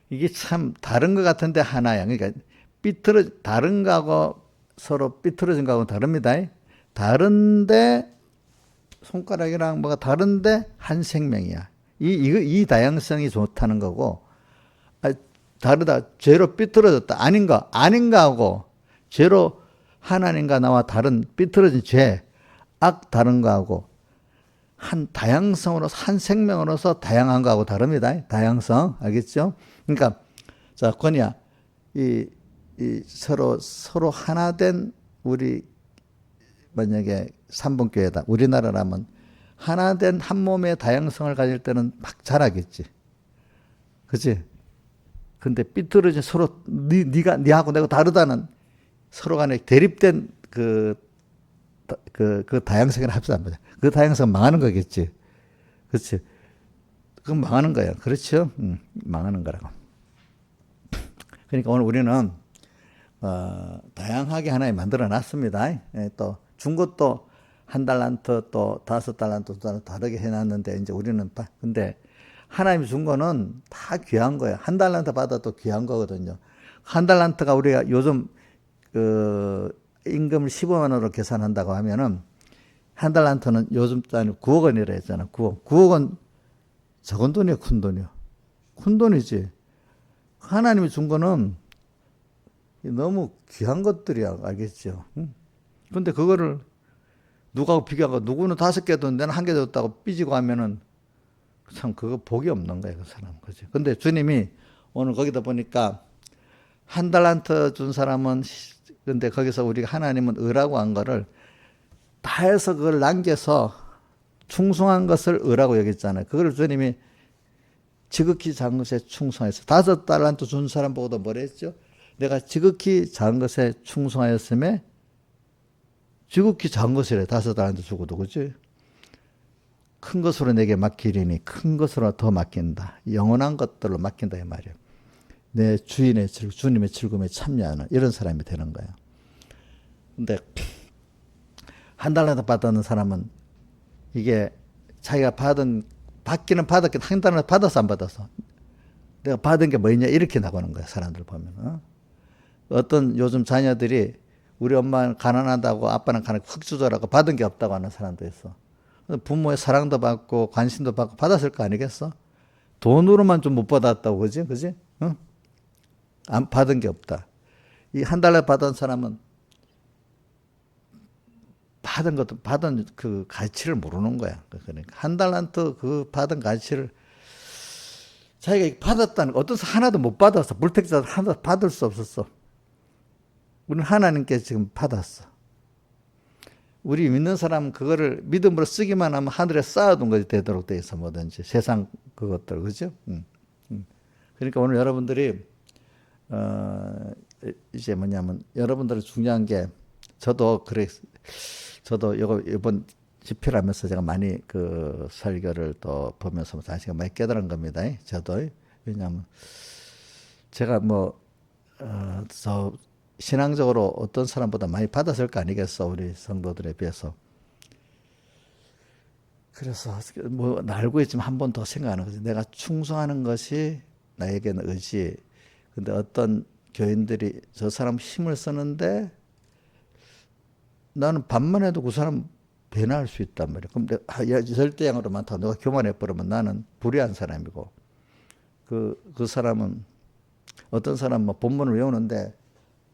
이게 참 다른 것 같은데 하나야. 그러니까 다른 거하고 서로 삐뚤어진 거하고 다릅니다. 다른데, 손가락이랑 뭐가 다른데 한 생명이야. 이 다양성이 좋다는 거고, 다르다. 죄로 삐뚤어졌다. 아닌가 하고, 죄로 하나님과 나와 다른 삐뚤어진 죄, 악 다른 거하고, 한 다양성으로서, 한 생명으로서 다양한 거하고 다릅니다. 다양성. 알겠죠? 그러니까, 자, 권이야. 서로 하나 된 우리, 만약에 삼분교회다. 우리나라라면, 하나 된 한 몸의 다양성을 가질 때는 막 잘하겠지. 그치? 근데 삐뚤어진 서로 니하고 내가 다르다는 서로 간에 대립된 그 다양성을 합치는 거죠. 그 다양성 망하는 거겠지. 그렇지. 그건 망하는 거야. 그렇죠? 망하는 거라고. 그러니까 오늘 우리는 다양하게 하나님 만들어 놨습니다. 예, 또 준 것도 1달란트 또 5달란트 다르게 해놨는데 이제 우리는 근데 하나님이 준 거는 다 귀한 거예요. 1달란트 받아도 귀한 거거든요. 1달란트가 우리가 요즘 임금을 15만 원으로 계산한다고 하면은 1달란트는 요즘 단위 9억 원이라 했잖아. 9억 원 적은 돈이야, 큰 돈이야. 큰 돈이지. 하나님이 준 거는 너무 귀한 것들이야, 알겠죠? 근데 그거를 누구하고 비교하고 누구는 5개 줬는데 나는 1개 줬다고 삐지고 하면은 참 그거 복이 없는 거야, 그 사람. 그지? 근데 주님이 오늘 거기다 보니까 1달란트 준 사람은 근데 거기서 우리가 하나님은 의라고 한 거를 다 해서 그걸 남겨서 충성한 것을 의라고 여겼잖아요. 그걸 주님이 지극히 작은 것에 충성했어. 5달란트 준 사람 보고도 뭐라 했죠? 내가 지극히 작은 것에 충성하였음에 지극히 작은 것이래. 5달란트 주고도, 그치? 큰 것으로 내게 맡기리니 큰 것으로 더 맡긴다. 영원한 것들로 맡긴다 이 말이에요. 내 주님의 즐거움에 참여하는 이런 사람이 되는 거예요. 근데 1달란트 받았는 사람은 이게 자기가 받기는 받았겠다. 1달란트 받았어 안 받았어? 내가 받은 게 뭐냐 이렇게 나가는 거야. 사람들 보면. 어떤 요즘 자녀들이 우리 엄마는 가난하다고 아빠는 흙 주저라고 받은 게 없다고 하는 사람도 있어. 부모의 사랑도 받고 관심도 받고 받았을 거 아니겠어? 돈으로만 좀 못 받았다고, 그지? 그지? 응? 안 받은 게 없다. 이 1달러 받은 사람은 받은 그 가치를 모르는 거야. 그러니까 1달란트 그 받은 가치를 자기가 받았다는 거, 어떤 사람 하나도 못 받았어. 물택자도 하나도 받을 수 없었어. 우리는 하나님께 지금 받았어. 우리 믿는 사람은 그거를 믿음으로 쓰기만 하면 하늘에 쌓아둔 것이 되도록 돼 있어. 뭐든지 세상 그것들, 그죠? 그러니까 오늘 여러분들이 이제 뭐냐면 여러분들은 중요한 게 저도 이번 집회를 하면서 제가 많이 그 설교를 또 보면서 사실 많이 깨달은 겁니다. 저도. 왜냐하면 제가 저 신앙적으로 어떤 사람보다 많이 받았을 거 아니겠어, 우리 성도들에 비해서. 그래서 알고 있지만 한 번 더 생각하는 거지. 내가 충성하는 것이 나에게는 의지. 근데 어떤 교인들이 저 사람 힘을 쓰는데 나는 반만 해도 그 사람 배나할 수 있단 말이야. 그럼 내가 절대양으로 많다고 내가 교만해버리면 나는 불의한 사람이고, 그 사람은 어떤 사람은 본문을 외우는데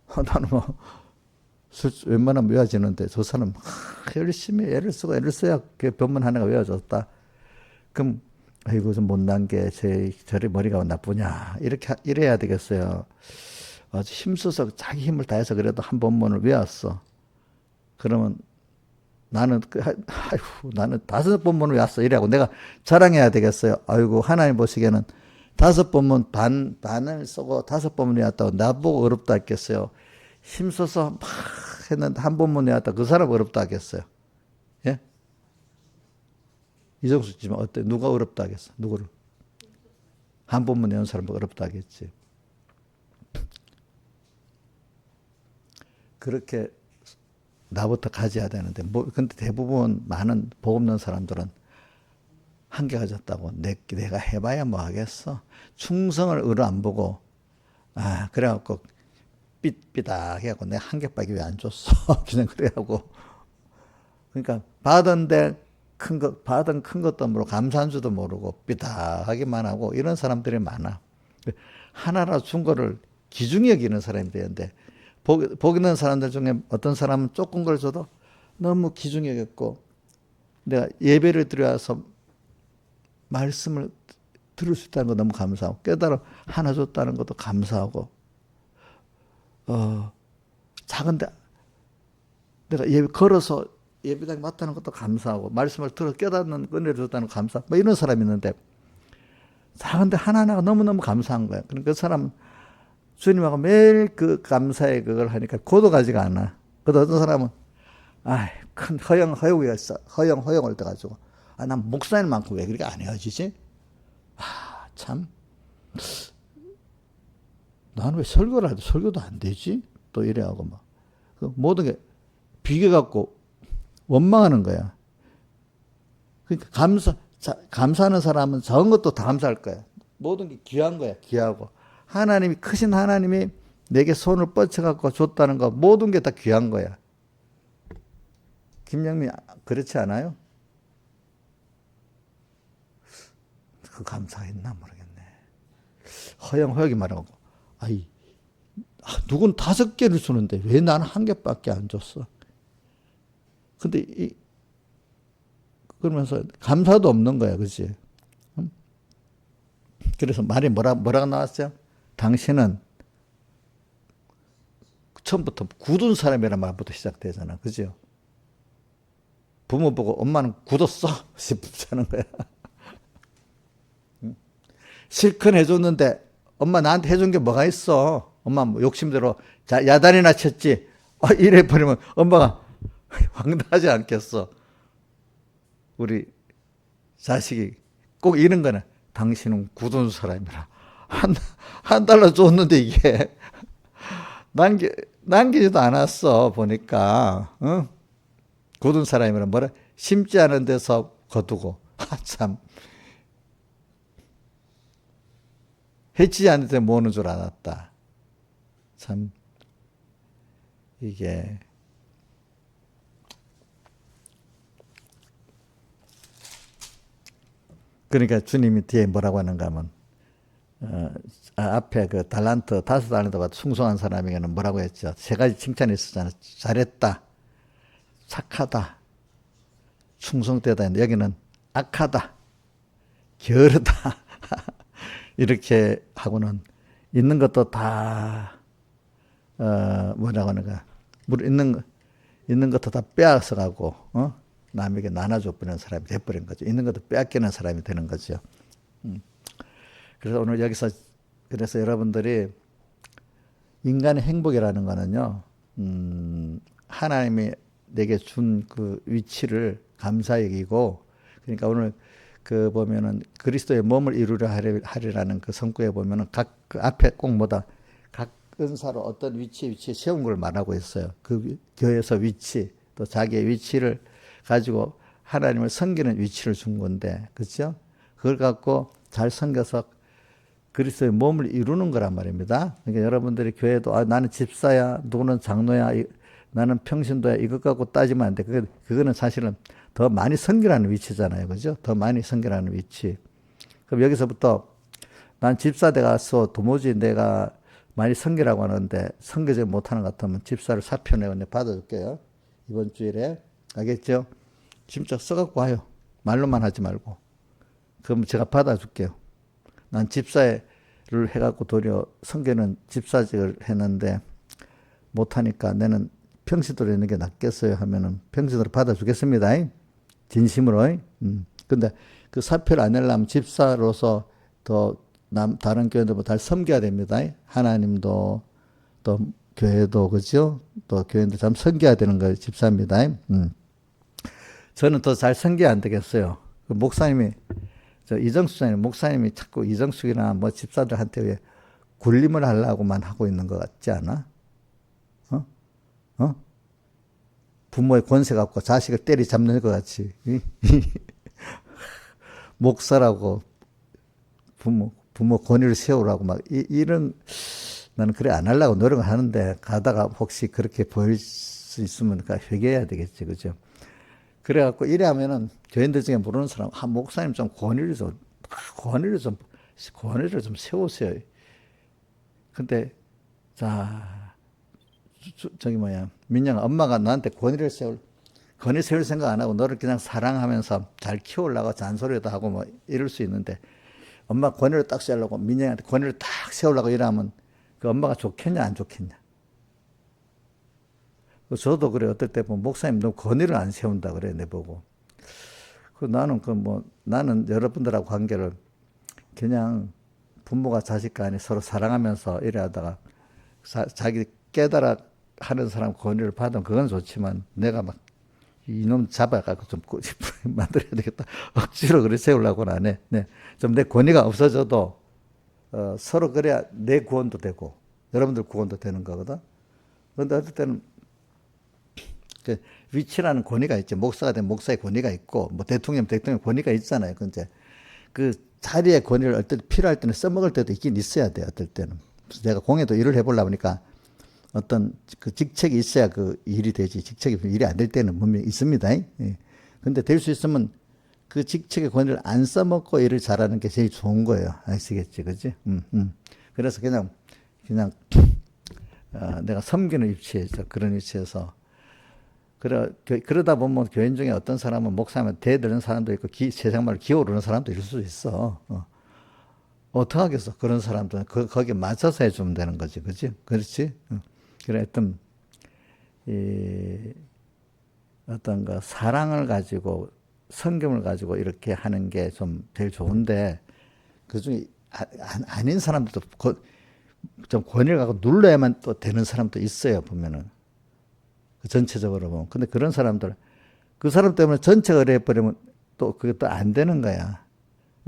나는 웬만하면 외워지는데 저 사람 열심히 애를 쓰고 애를 써야 그 본문 하나가 외워졌다. 그럼 아이고 좀 못난 게 저리 머리가 나쁘냐 이래야 되겠어요. 아주 힘써서 자기 힘을 다해서 그래도 한 본문을 외웠어. 그러면 나는 5본문을 외웠어 이래하고 내가 자랑해야 되겠어요. 아이고 하나님 보시기에는 5본문 반을 쓰고 5본문 외웠다고 나보고 어렵다 했겠어요. 힘써서 막 했는데 한 본문 외웠다 그 사람 어렵다 하겠어요. 예? 이정수 지금 어때? 누가 어렵다 하겠어? 누구를? 한 본문 외운 사람 어렵다 하겠지. 그렇게 나부터 가져야 되는데 근데 대부분 많은 복 없는 사람들은 한계 가졌다고 내가 해봐야 뭐 하겠어. 충성을 의로 안 보고 그래갖고 삐삐딱 해갖고 내가 한 개밖에 왜 안 줬어. 그냥 그래하고 그러니까 받은 큰 것도 모르고 감사한 줄도 모르고 삐딱하기만 하고 이런 사람들이 많아. 하나라도 준 거를 귀중히 여기는 사람이 되는데 복 있는 사람들 중에 어떤 사람은 조금 걸 줘도 너무 귀중히 여겼고 내가 예배를 드려서 말씀을 들을 수 있다는 거 너무 감사하고 깨달아 하나 줬다는 것도 감사하고 작은데 내가 걸어서 예배당에 왔다는 것도 감사하고 말씀을 들어 깨닫는 은혜를 줬다는 감사 이런 사람이 있는데 작은데 하나하나가 너무너무 감사한 거야. 그러니까 그 사람은 주님하고 매일 그 감사의 그걸 하니까 고독하지가 않아. 그래도 어떤 사람은 큰 허영을 떠가지고 난 목사님만큼 왜 그렇게 안 헤어지지? 참 나는 왜 설교를 해도 설교도 안 되지? 또 이래하고 막 그 모든 게 비교 갖고 원망하는 거야. 그러니까 감사하는 사람은 적은 것도 다 감사할 거야. 모든 게 귀한 거야. 귀하고 하나님이 크신 하나님이 내게 손을 뻗쳐 갖고 줬다는 거 모든 게 다 귀한 거야. 김영미 그렇지 않아요? 그 감사했나 모르겠네. 허영이 말하고 누군 5개를 주는데 왜 나는 1개밖에 안 줬어? 근데 그러면서 감사도 없는 거야, 그렇지? 그래서 말이 뭐라고 나왔어요? 당신은 처음부터 굳은 사람이라는 말부터 시작되잖아, 그죠? 부모 보고 엄마는 굳었어 싶자는 거야. 실컷 해줬는데 엄마 나한테 해준 게 뭐가 있어? 엄마 뭐 욕심대로 야단이나 쳤지. 이래 버리면 엄마가 황당하지 않겠어? 우리 자식이 꼭 이런 거는 당신은 굳은 사람이라 한 달러 줬는데 이게 남기지도 않았어 보니까 굳은 사람이라 뭐라 심지 않은 데서 거두고 참 해치지 않은 데 모으는 줄 알았다. 참 이게 그러니까 주님이 뒤에 뭐라고 하는가 하면 앞에 그 5달란트가 충성한 사람에게는 뭐라고 했죠? 3가지 칭찬이 있었잖아요. 잘했다, 착하다, 충성되다. 여기는 악하다, 게으르다 이렇게 하고는 있는 것도 다 뭐라고 하는가 있는 것도 다 빼앗아 가고 남에게 나눠줘 버리는 사람이 돼버린 거죠. 있는 것도 빼앗기는 사람이 되는 거죠. 그래서 오늘 여기서 그래서 여러분들이 인간의 행복이라는 거는요, 하나님이 내게 준 그 위치를 감사히 여기고, 그러니까 오늘 그 보면은 그리스도의 몸을 이루려 하리라는 그 성구에 보면은 그 앞에 꼭 각 은사로 어떤 위치에 세운 걸 말하고 있어요. 그 교회에서 위치, 또 자기의 위치를 가지고 하나님을 섬기는 위치를 준 건데, 그렇죠? 그걸 갖고 잘 섬겨서 그리스도의 몸을 이루는 거란 말입니다. 그러니까 여러분들이 교회도 나는 집사야, 누구는 장로야, 나는 평신도야, 이것 갖고 따지면 안 돼. 그거는 사실은 더 많이 섬기라는 위치잖아요. 그죠? 더 많이 섬기라는 위치. 그럼 여기서부터 난 집사 돼 가서 도무지 내가 많이 섬기라고 하는데 섬기지 못하는 것 같으면 집사를 사표 내고 받아줄게요. 이번 주일에. 알겠죠? 진짜 써갖고 와요. 말로만 하지 말고. 그럼 제가 받아줄게요. 난 집사를 해갖고 도리어 섬기는 집사직을 했는데 못하니까 내는 평신도로 있는 게 낫겠어요 하면은 평신도로 받아주겠습니다. 진심으로. 근데 그 사표를 안 내려면 집사로서 더 다른 교회들보다 잘 섬겨야 됩니다. 하나님도 또 교회도 그죠? 또 교회도 참 섬겨야 되는 거예요. 집사입니다. 저는 더 잘 섬겨야 안 되겠어요. 그 목사님이 이정숙 목사님이 자꾸 이정숙이나 뭐 집사들한테 왜 굴림을 하려고만 하고 있는 것 같지 않아? 부모의 권세 갖고 자식을 때리잡는 것 같이. 목사라고 부모 권위를 세우라고 막 이런 나는 그래 안 하려고 노력을 하는데 가다가 혹시 그렇게 보일 수 있으면 회개해야 되겠지, 그죠? 그래갖고 이래 하면은 교인들 중에 모르는 사람, 목사님 좀 권위를 좀 세우세요. 근데 민영아, 엄마가 너한테 권위 세울 생각 안 하고 너를 그냥 사랑하면서 잘 키우려고 잔소리도 하고 뭐 이럴 수 있는데 엄마 권위를 딱 세우려고 민영한테 권위를 딱 세우려고 이러면 그 엄마가 좋겠냐 안 좋겠냐. 저도 그래. 어떨 때 보면 목사님 너무 권위를 안 세운다 그래 내보고. 나는 나는 여러분들하고 관계를 그냥 부모가 자식 간에 서로 사랑하면서 이래 하다가 자기 깨달아 하는 사람 권유를 받으면 그건 좋지만 내가 막 이놈 잡아갖고 좀 만들어야 되겠다. 억지로 그래 세우려고는 안 해. 네. 좀 내 권위가 없어져도 서로 그래야 내 구원도 되고 여러분들 구원도 되는 거거든. 그런데 어떨 때는 그 위치라는 권위가 있지. 목사가 되면 목사의 권위가 있고 뭐 대통령 권위가 있잖아요. 근데 그 자리의 권위를 어떨 때 필요할 때는 써먹을 때도 있긴 있어야 돼. 어떨 때는. 그래서 내가 공회도 일을 해보려 보니까 어떤 그 직책이 있어야 그 일이 되지. 직책이 일이 안 될 때는 분명히 있습니다. 예. 근데 될 수 있으면 그 직책의 권위를 안 써먹고 일을 잘하는 게 제일 좋은 거예요. 아시겠지, 그지? 그래서 그냥 내가 섬기는 위치에서 그런 위치에서 그러다 보면 교인 중에 어떤 사람은 목사하면 대드는 사람도 있고 세상말로 기어오르는 사람도 있을 수 있어. 어떡하겠어. 그런 사람들은 거기에 맞춰서 해주면 되는 거지. 그지? 그렇지? 그래, 어떤 그 사랑을 가지고 성경을 가지고 이렇게 하는 게 좀 제일 좋은데 그 중에 아닌 사람들도 좀 권위를 갖고 눌러야만 또 되는 사람도 있어요. 보면은. 전체적으로 보면. 근데 그런 사람들, 그 사람 때문에 전체가 그래버리면 또 그게 안 되는 거야.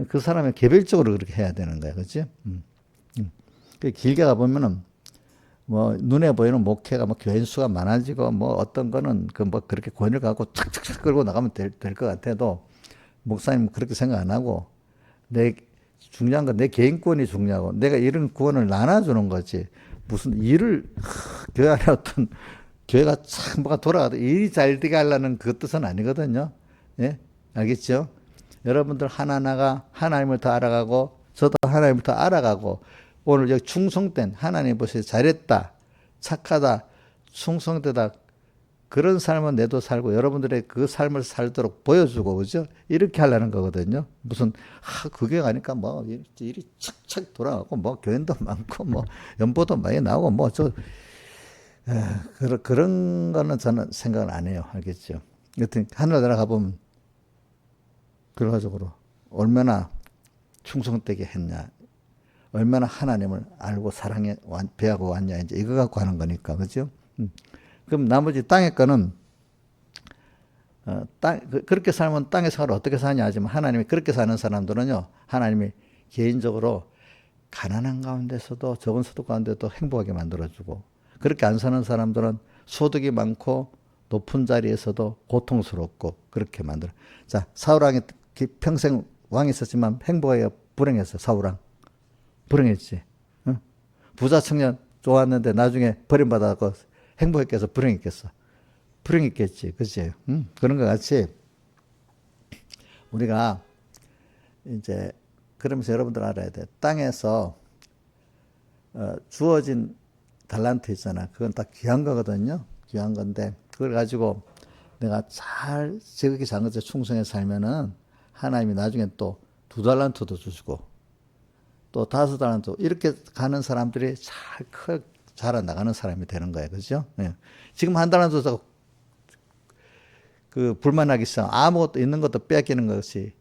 그 사람이 개별적으로 그렇게 해야 되는 거야. 그치? 길게 가보면은, 뭐, 눈에 보이는 목회가 뭐 교인 수가 많아지고, 뭐 어떤 거는 그 뭐 그렇게 권위를 갖고 착착착 끌고 나가면 될 것 같아도, 목사님은 그렇게 생각 안 하고, 중요한 건 내 개인권이 중요하고, 내가 이런 구원을 나눠주는 거지. 무슨 일을, 교회 안에 어떤, 교회가 참 뭐가 돌아가도 일이 잘 되게 하려는 그 뜻은 아니거든요. 예? 알겠죠? 여러분들 하나하나가 하나님을 더 알아가고 저도 하나님을 더 알아가고 오늘 여기 충성된 하나님 보세요. 잘했다. 착하다. 충성되다. 그런 삶은 내도 살고 여러분들의 그 삶을 살도록 보여주고 그죠? 이렇게 하려는 거거든요. 무슨 그게 가니까 뭐 일이 착착 돌아가고 뭐 교인도 많고 뭐 연보도 많이 나오고 뭐저 그런 거는 저는 생각을 안 해요. 알겠죠? 여튼, 하늘나라 가보면, 결과적으로, 얼마나 충성되게 했냐, 얼마나 하나님을 알고 사랑해, 배하고 왔냐, 이제 이거 갖고 하는 거니까, 그죠? 그럼 나머지 땅의 거는, 그렇게 살면 땅의 생활을 어떻게 사냐 하지만 하나님이 그렇게 사는 사람들은요, 하나님이 개인적으로 가난한 가운데서도 적은 소득 가운데도 행복하게 만들어주고, 그렇게 안 사는 사람들은 소득이 많고 높은 자리에서도 고통스럽고 그렇게 만들어. 자, 사울왕이 평생 왕이 있었지만 행복하게 불행했어. 사울왕. 불행했지. 응? 부자 청년 좋았는데 나중에 버림받아서 행복했겠어? 불행했겠어? 불행했겠지. 그치? 응? 그런 것 같이 우리가 이제 그러면서 여러분들 알아야 돼. 땅에서 주어진 달란트 있잖아. 그건 다 귀한 거거든요. 귀한 건데 그걸 가지고 내가 잘 지극히 작은 것에 충성해서 살면은 하나님이 나중에 또 2달란트도 주시고 또 5달란트 이렇게 가는 사람들이 잘 자라나가는 사람이 되는 거예요. 그죠? 예. 지금 1달란트 도 그 불만하기 시작 아무것도 있는 것도 빼앗기는 것이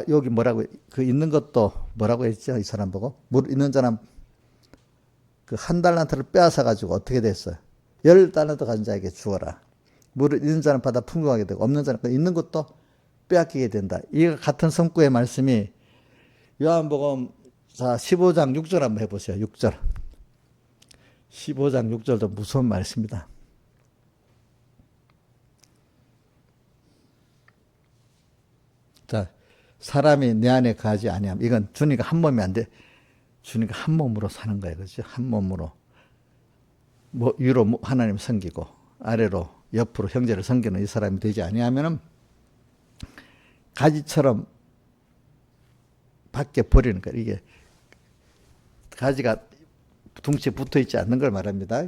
여기 뭐라고 그 있는 것도 뭐라고 했죠? 이 사람 보고 물 있는 사람 그 1달란트를 빼앗아 가지고 어떻게 됐어요? 10달란트 가진 자에게 주어라. 물을 있는 자는 받아 풍성하게 되고 없는 자는 있는 것도 빼앗기게 된다. 이 같은 성구의 말씀이 요한복음 15장 6절 한번 해보세요. 6절. 15장 6절도 무서운 말씀입니다. 자, 사람이 내 안에 거하지 아니함. 이건 주님과 한 몸이 안 돼. 주님과 한 몸으로 사는 거예요. 그렇죠? 한 몸으로. 뭐 위로 하나님 섬기고 아래로 옆으로 형제를 섬기는 이 사람이 되지 아니하면은 가지처럼 밖에 버리는 거예요. 이게 가지가 둥치에 붙어 있지 않는 걸 말합니다.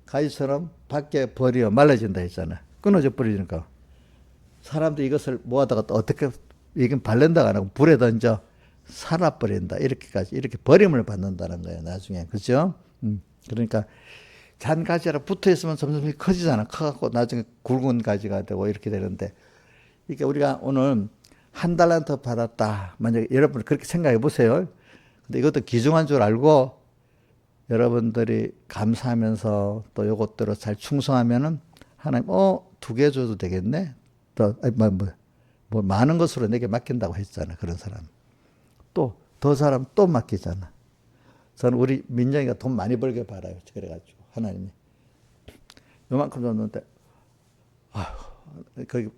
가지처럼 밖에 버려 말라진다 했잖아요. 끊어져 버리니까 사람들이 이것을 모아다가 또 어떻게 이건 발렌다가 안 하고 불에 던져 살아버린다. 이렇게까지 이렇게 버림을 받는다는 거예요. 나중에 그죠? 그러니까 잔 가지라 붙어 있으면 점점 커지잖아. 커갖고 나중에 굵은 가지가 되고 이렇게 되는데, 그러니까 우리가 오늘 한 달란트 받았다. 만약에 여러분 그렇게 생각해 보세요. 근데 이것도 귀중한 줄 알고 여러분들이 감사하면서 또 요것대로 잘 충성하면은 하나님, 2개 줘도 되겠네? 더, 아니, 뭐 많은 것으로 내게 맡긴다고 했잖아. 그런 사람. 또, 더 사람 또 맡기잖아. 저는 우리 민정이가 돈 많이 벌게 바라요. 그래가지고, 하나님이. 요만큼 줬는데, 거기,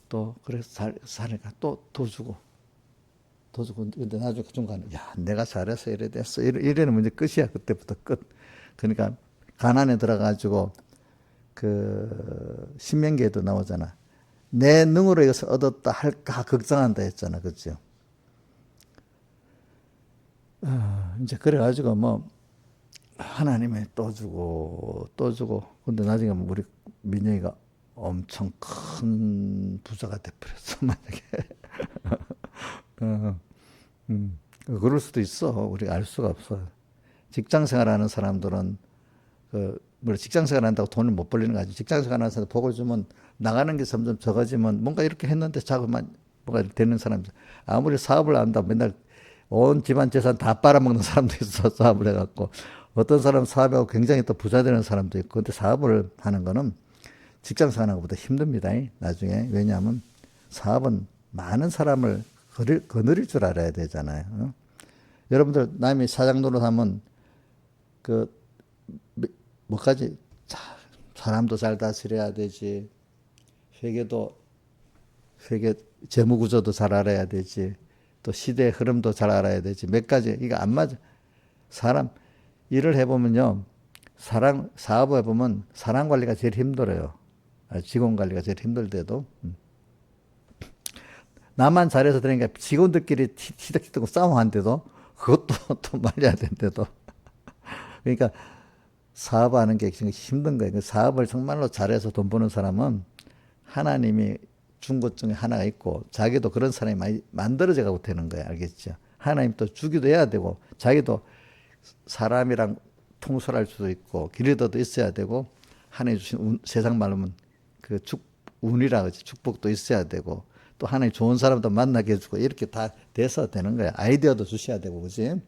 또, 그래서 사니까 또 더 주고. 더 주고, 근데 나중에 그 중간에, 야, 내가 잘해서 이래 됐어. 이래는 문제 끝이야. 그때부터 끝. 그러니까, 가난에 들어가지고, 신명기에도 나오잖아. 내 능으로 이것을 얻었다 할까 걱정한다 했잖아. 그죠? 이제 그래가지고 뭐, 하나님이 또 주고, 또 주고. 근데 나중에 우리 민영이가 엄청 큰 부자가 돼버렸어. 만약에. 어, 그럴 수도 있어. 우리가 알 수가 없어. 직장 생활하는 사람들은 뭐 직장 생활 한다고 돈을 못 벌리는 거 아니지. 직장 생활 하는 사람 복을 주면 나가는 게 점점 적어지면 뭔가 이렇게 했는데 자꾸만 뭐가 되는 사람. 아무리 사업을 한다 맨날 온 집안 재산 다 빨아먹는 사람도 있어. 사업을 해갖고. 어떤 사람 사업하고 굉장히 또 부자 되는 사람도 있고. 근데 사업을 하는 거는 직장 생활하는 것보다 힘듭니다. 나중에. 왜냐하면 사업은 많은 사람을 거느릴 줄 알아야 되잖아요. 여러분들 남이 사장 노릇하면 뭐까지 사람도 잘 다스려야 되지. 회계 재무 구조도 잘 알아야 되지. 또 시대의 흐름도 잘 알아야 되지. 몇 가지 이거 안 맞아. 사람 일을 해보면요, 사업을 해보면 사람 관리가 제일 힘들어요. 직원 관리가 제일 힘들대도. 나만 잘해서 되니까 직원들끼리 티덕티덕 싸움한데도 그것도 또 말려야 된대도. 그러니까 사업하는 게 힘든 거예요. 사업을 정말로 잘해서 돈 버는 사람은 하나님이 준 것 중에 하나가 있고 자기도 그런 사람이 많이 만들어져 가고 되는 거예요. 알겠죠? 하나님 또 주기도 해야 되고 자기도 사람이랑 통솔할 수도 있고 기리더도 있어야 되고 하나님 주신 세상 말로는 운이라 그러지. 축복도 있어야 되고 또 하나님 좋은 사람도 만나게 해주고 이렇게 다 돼서 되는 거야. 아이디어도 주셔야 되고 그지?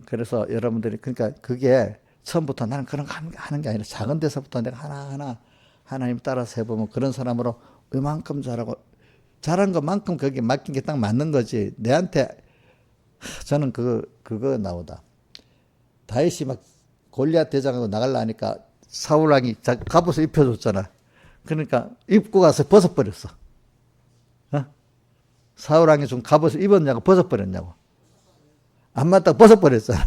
그래서 여러분들이 그러니까 그게 처음부터 나는 그런 거 하는 게 아니라 작은 데서부터 내가 하나하나 하나님 따라서 해보면 그런 사람으로 이만큼 잘하고 잘한 것만큼 거기에 맡긴 게 딱 맞는 거지. 내한테 저는 그거 나오다. 다윗이 막 골리앗 대장하고 나가려 하니까 사울 왕이 갑옷을 입혀줬잖아. 그러니까 입고 가서 벗어버렸어. 사울 왕이 좀 갑옷을 입었냐고 벗어버렸냐고. 안 맞다고 벗어버렸잖아.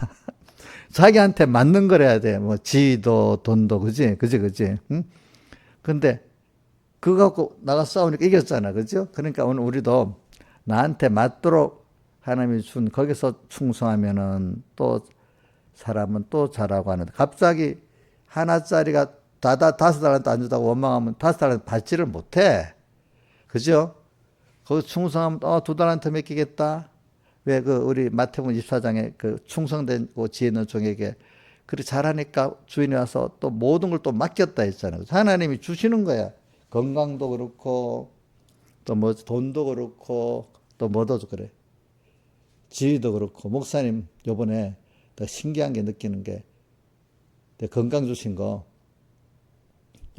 자기한테 맞는 걸 해야 돼. 뭐 지위도 돈도 그지? 응? 근데 그거 갖고 나가 싸우니까 이겼잖아. 그죠? 그러니까 오늘 우리도 나한테 맞도록 하나님이 준 거기서 충성하면은 또 사람은 또 잘하고 하는데 갑자기 하나짜리가 다섯 달한테 안 주다고 원망하면 5달한테 받지를 못해. 그죠? 거기 충성하면 2달한테 맡기겠다. 왜 우리 마태복음 24장에 충성된 지혜 있는 종에게 그렇게 잘하니까 주인이 와서 또 모든 걸 또 맡겼다 했잖아요. 하나님이 주시는 거야. 건강도 그렇고 또 뭐 돈도 그렇고 또 뭐도 그래. 지위도 그렇고 목사님 요번에 더 신기한 게 느끼는 게 건강 주신 거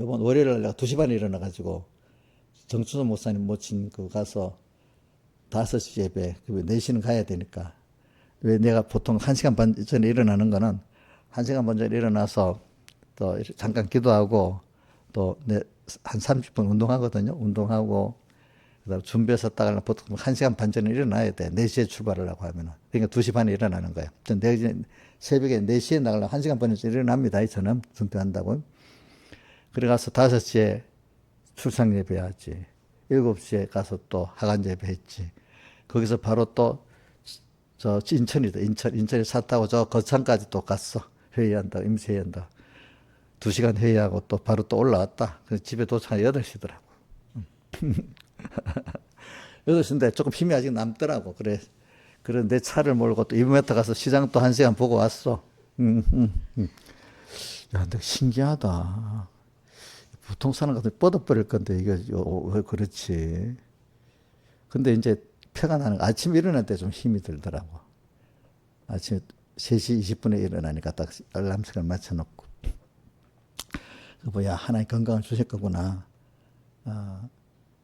요번 월요일날 내가 2시 반에 일어나가지고 정춘선 목사님 모친 가서 5시 예배, 4시는 가야 되니까. 왜 내가 보통 1시간 반 전에 일어나는 거는 1시간 반 전에 일어나서 또 잠깐 기도하고 또 한 30분 운동하거든요. 운동하고 그다음 준비해서 딱 보통 1시간 반 전에 일어나야 돼. 4시에 출발하려고 하면은. 그러니까 2시 반에 일어나는 거예요. 전 새벽에 4시에 나가려면 1시간 반에 일어납니다. 저는 준비한다고. 그래 가서 5시에 출상 예배하지. 7시에 가서 또 하간 예배 했지. 거기서 바로 또 인천이다. 인천에 차 타고 저 거창까지 또 갔어. 회의한다. 임시회의한다. 2시간 회의하고 또 바로 또 올라왔다. 그래서 집에 도착한 8시더라고. 8시인데 조금 힘이 아직 남더라고. 그래 내 차를 몰고 또 2m 가서 시장 또 1시간 보고 왔어. 야, 근데 신기하다. 보통 사람 같으면 뻗어버릴 건데, 이게 왜 그렇지. 근데 이제 표가 나는 거. 아침에 일어날 때 좀 힘이 들더라고. 아침에 3시 20분에 일어나니까 딱 알람 시간 맞춰놓고. 뭐야, 하나님 건강을 주실 거구나.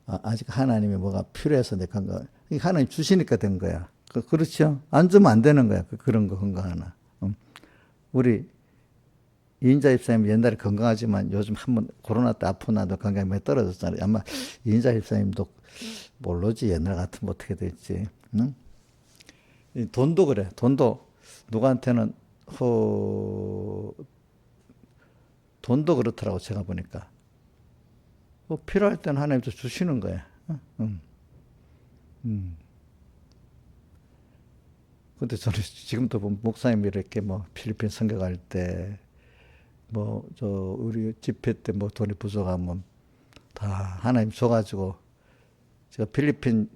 아직 하나님이 뭐가 필요해서 내 건강, 하나님 주시니까 된 거야. 그렇죠? 안 주면 안 되는 거야. 그런 거 건강 하나. 우리 이인자 집사님 옛날에 건강하지만 요즘 한번 코로나 때 아프고 나도 건강이 많이 떨어졌잖아요. 아마 이인자 집사님도 모르지 옛날 같으면 어떻게 됐지. 응? 돈도 그래. 돈도 누구한테는 돈도 그렇더라고 제가 보니까. 뭐 필요할 때는 하나님도 주시는 거야. 근데 저는 지금도 보면 목사님이 이렇게 뭐 필리핀 선교 갈 때, 뭐 저 우리 집회 때 뭐 돈이 부족하면 다 하나님 줘가지고 제가 필리핀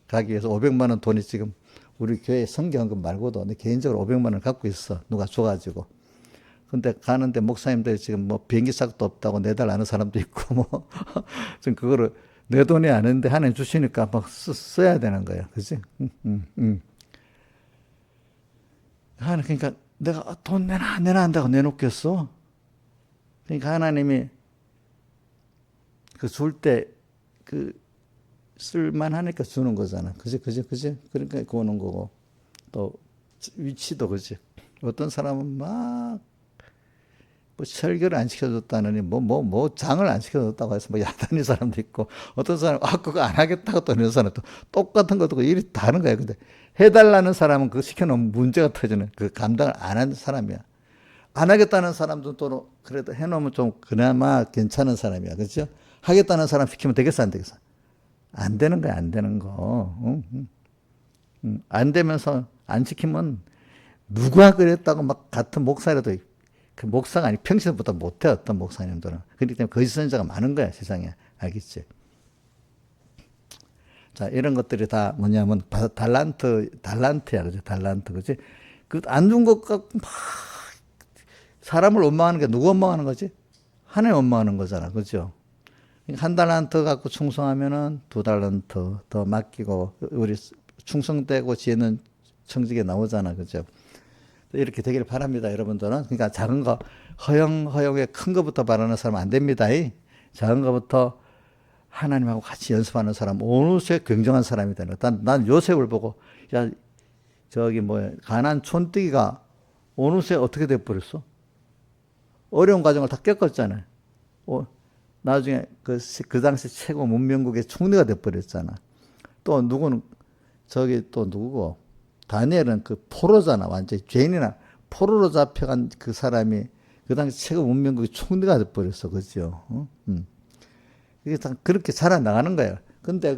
가기 위해서 500만 원 돈이 지금 우리 교회 선교헌금 말고도 내 개인적으로 500만 원 갖고 있어. 누가 줘가지고. 근데 가는데 목사님들이 지금 뭐 비행기 싹도 없다고 내달라는 사람도 있고 뭐 지금 그거를 내 돈이 아닌데 하나님 주시니까 막 써야 되는 거야. 그지? 그러니까 내가 돈 내놔 한다고 내놓겠어. 그러니까 하나님이 그 줄 때 그 쓸만하니까 주는 거잖아. 그지? 그러니까 그거는 거고. 또 위치도 그지. 어떤 사람은 막 뭐 설교를 안 시켜줬다느니 뭐 장을 안 시켜줬다고 해서 뭐 야단인 사람도 있고, 어떤 사람은 그거 안 하겠다고 또 이런 사람도 똑같은 것도 일이 다른 거야. 근데 해달라는 사람은 그거 시켜놓으면 문제가 터지는, 그 감당을 안 하는 사람이야. 안 하겠다는 사람도 또 그래도 해놓으면 좀 그나마 괜찮은 사람이야. 그렇죠? 하겠다는 사람 시키면 되겠어 안 되겠어? 안 되는 거야. 안 되는 거. 안 되면서 안 시키면 누가 그랬다고 막 같은 목사라도, 그 목사가 아니 평신보다 못해 어떤 목사님들은. 그렇기 때문에 거짓 선지자가 많은 거야 세상에. 알겠지? 자, 이런 것들이 다 뭐냐면 달란트야. 그지? 달란트. 그지? 그 안 준 것 갖고 막 사람을 원망하는 게 누구 원망하는 거지? 하나님 원망하는 거잖아. 그죠? 한 달란트 갖고 충성하면은 2달란트 더 맡기고, 우리 충성되고 지혜는 청직에 나오잖아. 그죠? 이렇게 되기를 바랍니다, 여러분들은. 그러니까 작은 거, 허영에 큰 거부터 바라는 사람 안 됩니다. 작은 거부터 하나님하고 같이 연습하는 사람, 어느새 굉장한 사람이 되는 거야. 난 요셉을 보고, 야, 저기 가난 촌뜨기가 어느새 어떻게 돼버렸어? 어려운 과정을 다 겪었잖아요. 나중에 그 당시 최고 문명국의 총리가 돼버렸잖아. 또 누구는, 또 누구고, 다니엘은 그 포로잖아. 완전히 죄인이나 포로로 잡혀간 그 사람이 그 당시 최고 문명국의 총리가 돼버렸어. 그죠? 이게 다 그렇게 살아나가는 거예요. 근데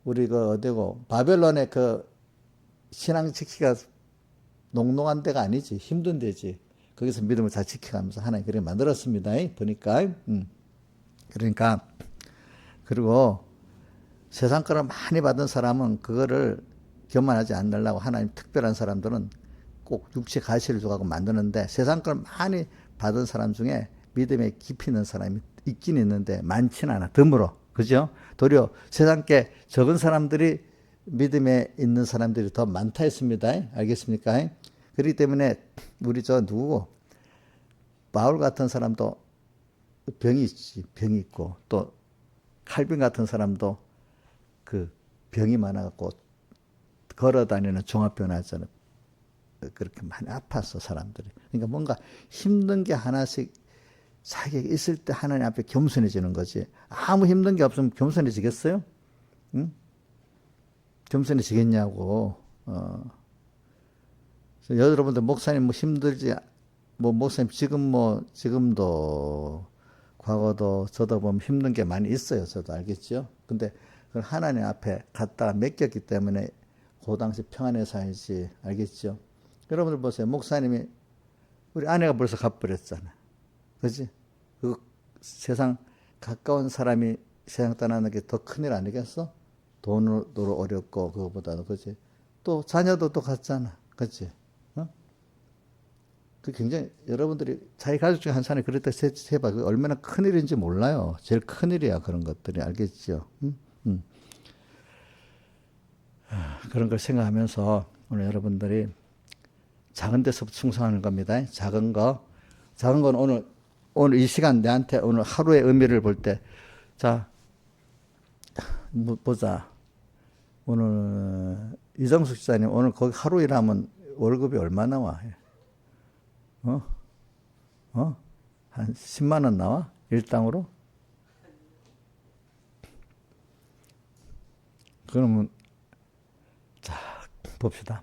우리 어디고, 바벨론의 그 신앙 지키기가 농농한 데가 아니지. 힘든 데지. 거기서 믿음을 잘 지켜가면서 하나님 그렇게 만들었습니다. 보니까. 그러니까, 그리고 세상 거를 많이 받은 사람은 그거를 교만하지 않으려고 하나님 특별한 사람들은 꼭 육체 가시를 줘가고 만드는데, 세상 걸 많이 받은 사람 중에 믿음에 깊이 있는 사람이 있긴 있는데 많지는 않아. 드물어. 그죠? 도리어 세상 게 적은 사람들이 믿음에 있는 사람들이 더 많다 했습니다. 알겠습니까? 그렇기 때문에 우리 누구고, 바울 같은 사람도 병이 있지. 병이 있고, 또 칼빈 같은 사람도 그 병이 많아갖고 걸어다니는 종합병 나잖아. 그렇게 많이 아팠어 사람들이. 그러니까 뭔가 힘든 게 하나씩 자기에게 있을 때 하나님 앞에 겸손해지는 거지. 아무 힘든 게 없으면 겸손해지겠어요? 응? 겸손해지겠냐고. 여러분들 목사님 힘들지, 목사님 지금도 과거도 저도 보면 힘든 게 많이 있어요. 저도 알겠죠? 근데 그걸 하나님 앞에 갖다가 맡겼기 때문에 그 당시 평안에 살지. 알겠죠? 여러분들 보세요. 목사님이, 우리 아내가 벌써 가버렸잖아. 그지? 그 세상 가까운 사람이 세상 떠나는 게 더 큰일 아니겠어? 돈으로 어렵고, 그거보다도. 그지? 또 자녀도 또 갔잖아. 그지? 그 굉장히 여러분들이 자기 가족 중에 한 사람이 그랬다 해봐. 그 얼마나 큰일인지 몰라요. 제일 큰일이야 그런 것들이. 알겠죠? 그런 걸 생각하면서 오늘 여러분들이 작은 데서부터 충성하는 겁니다. 작은 건 오늘 이 시간 내한테 오늘 하루의 의미를 볼 때, 자, 보자. 오늘 이정숙 지사님 오늘 거기 하루 일하면 월급이 얼마 나와? 한 10만 원 나와? 일당으로? 그러면 자, 봅시다.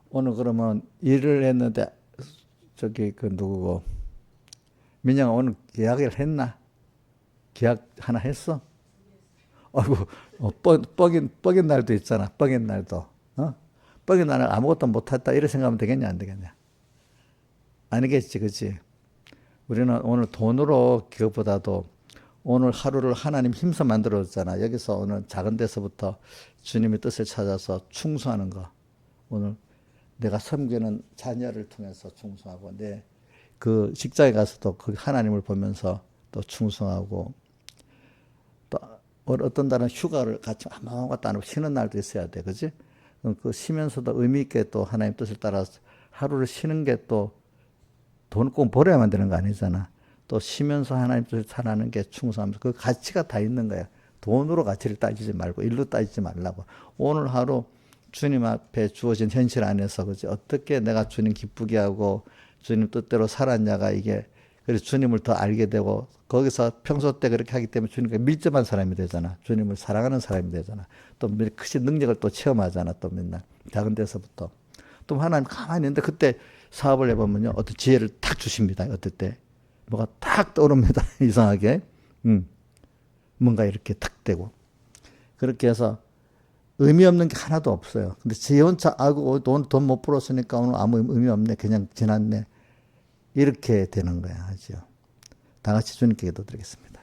오늘 그러면 일을 했는데 저기 그 누구고 민영아 오늘 계약을 했나? 계약 하나 했어? 아이고 뻑인 날도 있잖아. 뻑인 날도. 뻑인 날은 아무것도 못했다 이렇게 생각하면 되겠냐 안 되겠냐? 아니겠지, 그렇지? 우리는 오늘 돈으로 그것보다도 오늘 하루를 하나님 힘써 만들어줬잖아. 여기서 오늘 작은 데서부터 주님의 뜻을 찾아서 충성하는 거. 오늘 내가 섬기는 자녀를 통해서 충성하고 내 그 직장에 가서도 그 하나님을 보면서 또 충성하고 또 어떤 날은 휴가를 같이 아무것도 안 하고 쉬는 날도 있어야 돼. 그지? 그 쉬면서도 의미 있게 또 하나님 뜻을 따라서 하루를 쉬는 게 또 돈을 꼭 벌어야만 되는 거 아니잖아. 또 쉬면서 하나님 뜻을 살아가는 게 충성하면서 그 가치가 다 있는 거야. 돈으로 가치를 따지지 말고 일로 따지지 말라고. 오늘 하루 주님 앞에 주어진 현실 안에서 그지 어떻게 내가 주님 기쁘게 하고 주님 뜻대로 살았냐가 이게 그래서 주님을 더 알게 되고 거기서 평소 때 그렇게 하기 때문에 주님과 밀접한 사람이 되잖아. 주님을 사랑하는 사람이 되잖아. 또 크신 능력을 또 체험하잖아. 또 맨날 작은 데서부터 또 하나님 가만히 있는데 그때 사업을 해보면요 어떤 지혜를 탁 주십니다. 어떨 때 뭐가 탁 떠오릅니다. 이상하게 뭔가 이렇게 탁 되고 그렇게 해서 의미 없는 게 하나도 없어요. 근데 지 혼자 아고 돈 못 벌었으니까 오늘 아무 의미 없네. 그냥 지났네. 이렇게 되는 거야. 하죠. 다 같이 주님께 기도드리겠습니다.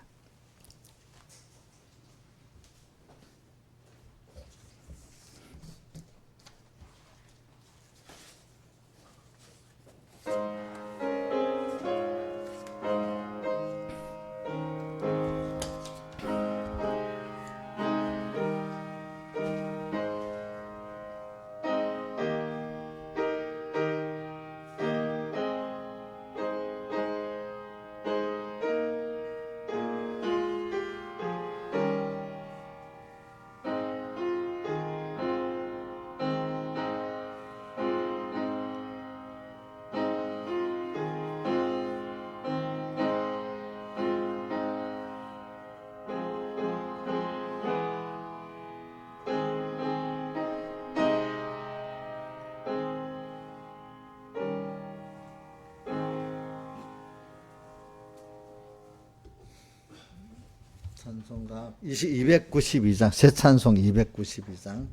찬송가 292장 새 찬송 292장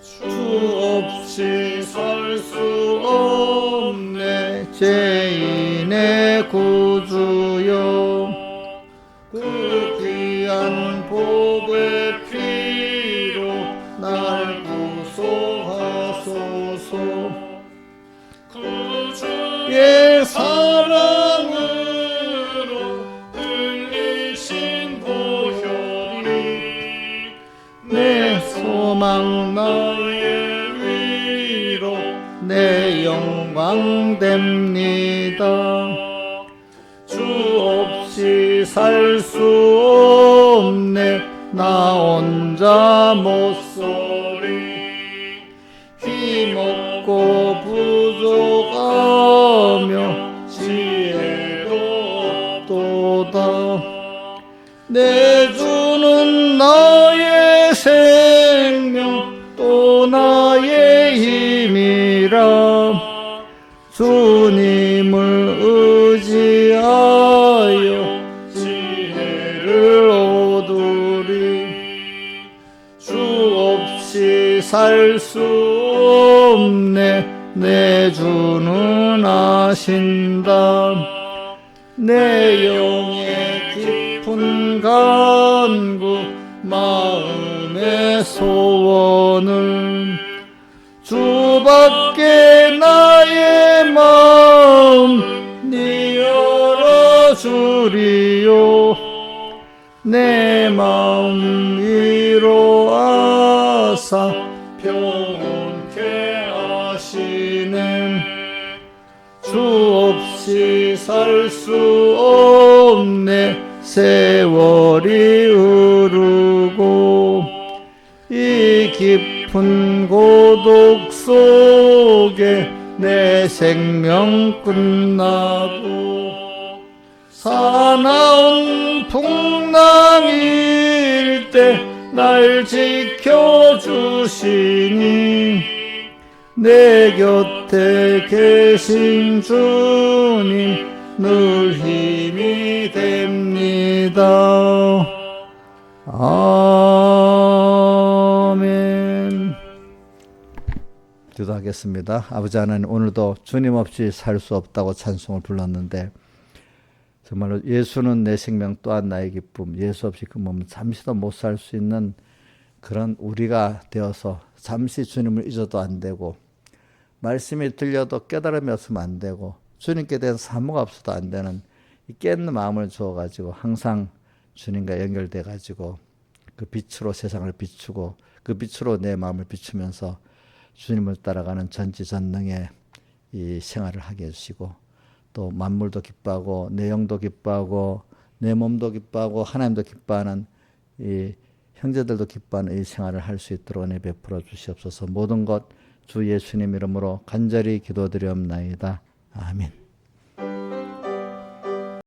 주 없이 살 수 없네 죄인의 구주여 그 귀한 복의 피로 날 구속하소서 구주의 사랑으로 흘리신 보혈이 내 소망 나의 위로 내 영광 됩니다. 주 없이 살 수 없네 나 혼자 못 소리 힘없고 부족하며 지혜도 지혜도다 내 주는 나의 생명 또 나의 힘이라 주님을 의지하여 지혜를 얻으리 주 없이 살 수 없네. 내 주는 아신다. 내 영의 깊은 간구 마음의 소원을 주밖에 나의 마음 니 열어주리요. 내 마음 위로하사 평온케 하시네. 주 없이 살 수 없네. 세월이 흐르고 이 깊은 고독 속에 내 생명 끝나고 사나운 풍랑일 때 날 지켜주시니 내 곁에 계신 주님 늘 힘이 됩니다. 아멘. 기도하겠습니다. 아버지 하나님, 오늘도 주님 없이 살 수 없다고 찬송을 불렀는데 정말로 예수는 내 생명 또한 나의 기쁨, 예수 없이 그 몸은 잠시도 못 살 수 있는 그런 우리가 되어서 잠시 주님을 잊어도 안 되고 말씀이 들려도 깨달음이 없으면 안 되고 주님께 대한 사모가 없어도 안 되는 이 깨는 마음을 주어가지고 항상 주님과 연결돼가지고 그 빛으로 세상을 비추고 그 빛으로 내 마음을 비추면서 주님을 따라가는 전지전능의 이 생활을 하게 해주시고 또 만물도 기뻐하고 내 영도 기뻐하고 내 몸도 기뻐하고 하나님도 기뻐하는 이 형제들도 기뻐하는 이 생활을 할 수 있도록 은혜 베풀어 주시옵소서. 모든 것 주 예수님 이름으로 간절히 기도드리옵나이다. 아멘.